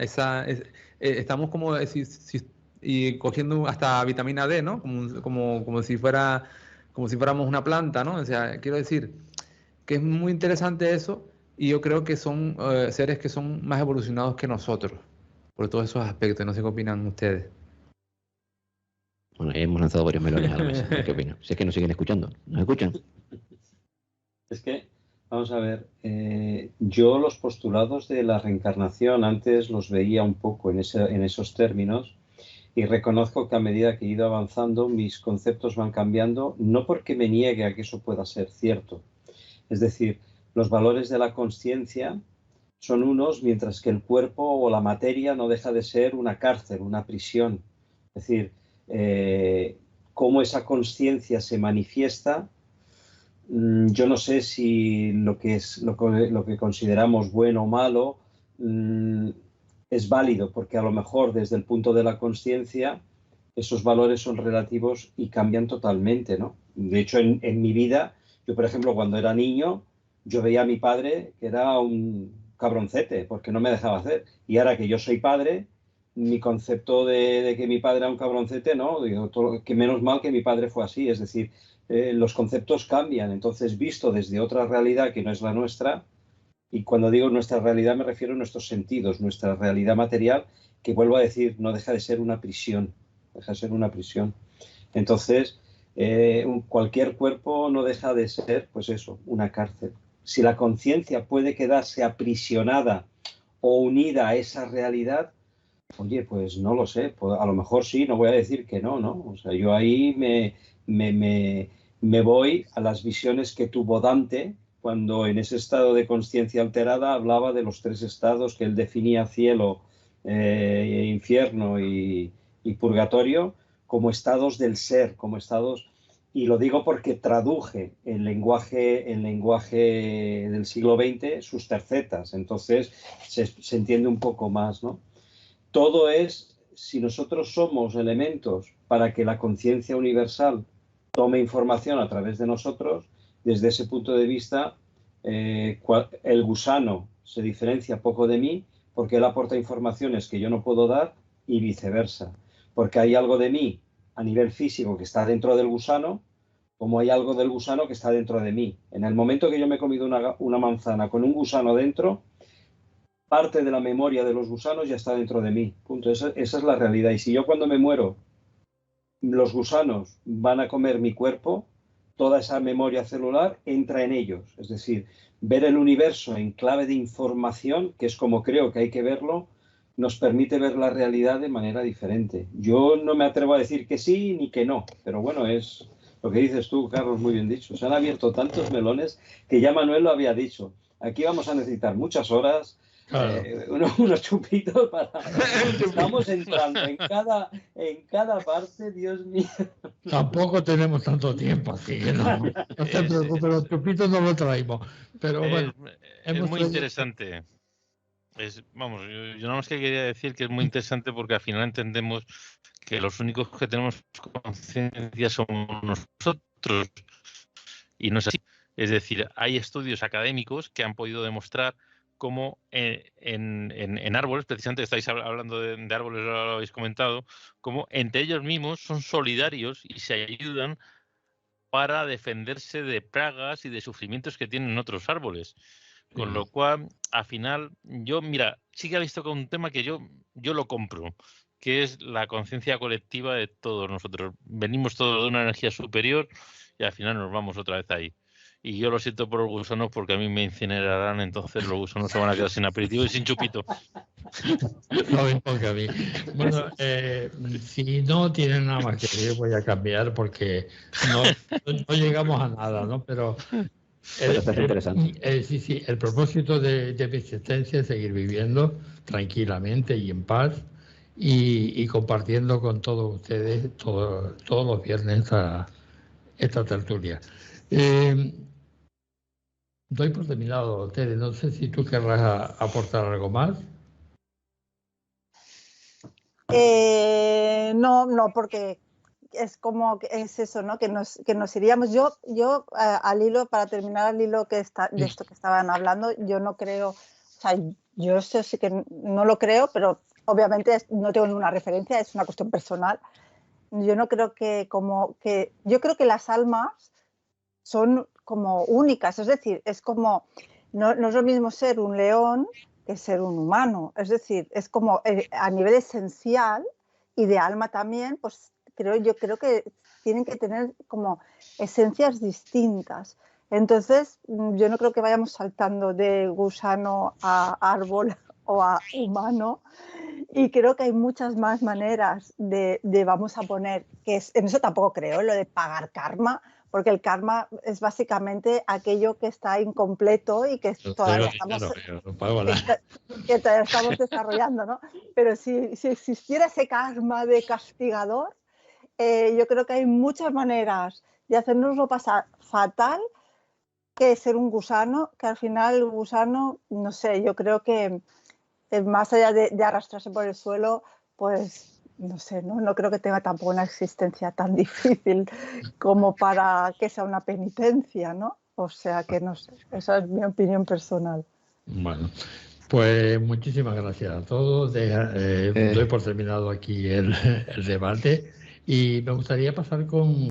S6: estamos como y cogiendo hasta vitamina D, ¿no? Como si fuéramos una planta, ¿no? O sea, quiero decir que es muy interesante eso y yo creo que son seres que son más evolucionados que nosotros por todos esos aspectos. No sé qué opinan ustedes.
S5: Bueno, ahí hemos lanzado varios melones a la mesa. ¿Qué opinan? Si es que nos siguen escuchando. ¿Nos escuchan?
S8: Es que, vamos a ver, yo los postulados de la reencarnación antes los veía un poco en esos términos, y reconozco que a medida que he ido avanzando mis conceptos van cambiando, no porque me niegue a que eso pueda ser cierto. Es decir, los valores de la consciencia son unos, mientras que el cuerpo o la materia no deja de ser una cárcel, una prisión. Es decir, cómo esa consciencia se manifiesta, yo no sé si lo que consideramos bueno o malo es válido, porque a lo mejor desde el punto de la consciencia esos valores son relativos y cambian totalmente, ¿no? De hecho, en mi vida, yo por ejemplo, cuando era niño, yo veía a mi padre que era un cabroncete, porque no me dejaba hacer. Y ahora que yo soy padre, mi concepto de que mi padre era un cabroncete, no, digo, que menos mal que mi padre fue así. Es decir, los conceptos cambian. Entonces, visto desde otra realidad que no es la nuestra, y cuando digo nuestra realidad me refiero a nuestros sentidos, nuestra realidad material, que vuelvo a decir, no deja de ser una prisión, deja de ser una prisión. Entonces, cualquier cuerpo no deja de ser, pues eso, una cárcel. Si la conciencia puede quedarse aprisionada o unida a esa realidad, oye, pues no lo sé, pues a lo mejor sí, no voy a decir que no, ¿no? O sea, yo ahí me voy a las visiones que tuvo Dante, cuando en ese estado de conciencia alterada hablaba de los 3 estados que él definía: cielo, infierno y purgatorio, como estados del ser, como estados, y lo digo porque traduje en lenguaje del siglo XX sus tercetas, entonces se entiende un poco más, ¿no? Todo es, si nosotros somos elementos para que la conciencia universal tome información a través de nosotros, desde ese punto de vista, el gusano se diferencia poco de mí porque él aporta informaciones que yo no puedo dar y viceversa. Porque hay algo de mí a nivel físico que está dentro del gusano, como hay algo del gusano que está dentro de mí. En el momento que yo me he comido una manzana con un gusano dentro, parte de la memoria de los gusanos ya está dentro de mí. Punto. Esa es la realidad. Y si yo cuando me muero, los gusanos van a comer mi cuerpo, toda esa memoria celular entra en ellos. Es decir, ver el universo en clave de información, que es como creo que hay que verlo, nos permite ver la realidad de manera diferente. Yo no me atrevo a decir que sí ni que no, pero bueno, es lo que dices tú, Carlos, muy bien dicho. Se han abierto tantos melones que ya Manuel lo había dicho. Aquí vamos a necesitar muchas horas. Claro. Unos chupitos para... Estamos entrando en cada parte, Dios mío.
S2: Tampoco tenemos tanto tiempo, así que no te preocupes, los chupitos no los traemos. Pero bueno,
S3: es muy interesante. Vamos, yo nada más que quería decir que es muy interesante porque al final entendemos que los únicos que tenemos conciencia somos nosotros y no es así. Es decir, hay estudios académicos que han podido demostrar cómo en árboles, precisamente estáis hablando de árboles, lo habéis comentado, cómo entre ellos mismos son solidarios y se ayudan para defenderse de plagas y de sufrimientos que tienen otros árboles. Con lo cual, al final, mira, sí que habéis tocado un tema que yo lo compro, que es la conciencia colectiva de todos nosotros. Venimos todos de una energía superior y al final nos vamos otra vez ahí. Y yo lo siento por los gusanos porque a mí me incinerarán, entonces los gusanos se van a quedar sin aperitivo y sin chupito.
S2: Lo mismo que a mí. Bueno, si no tienen nada más que decir, voy a cambiar porque no llegamos a nada, ¿no? Pero el propósito de mi existencia es seguir viviendo tranquilamente y en paz y compartiendo con todos ustedes todos los viernes esta tertulia. Doy por terminado, Tere. No sé si tú querrás aportar algo más.
S9: No, porque es como que es eso, ¿no? Que nos iríamos. Yo al hilo, para terminar al hilo de esto que estaban hablando, yo no creo, o sea, yo eso sí que no lo creo, pero obviamente no tengo ninguna referencia, es una cuestión personal. Yo no creo yo creo que las almas son como únicas, es decir, es como, no es lo mismo ser un león que ser un humano, es decir, es como a nivel esencial y de alma también, pues yo creo que tienen que tener como esencias distintas. Entonces, yo no creo que vayamos saltando de gusano a árbol o a humano, y creo que hay muchas más maneras de vamos a poner, en eso tampoco creo, lo de pagar karma, porque el karma es básicamente aquello que está incompleto y que todavía estamos desarrollando, ¿no? Pero si existiera ese karma de castigador, yo creo que hay muchas maneras de hacernoslo pasar fatal que ser un gusano, que al final el gusano, no sé, yo creo que más allá de arrastrarse por el suelo, pues no sé, no creo que tenga tampoco una existencia tan difícil como para que sea una penitencia, ¿no? O sea que no sé, esa es mi opinión personal.
S2: Bueno, pues muchísimas gracias a todos. Doy por terminado aquí el debate y me gustaría pasar con...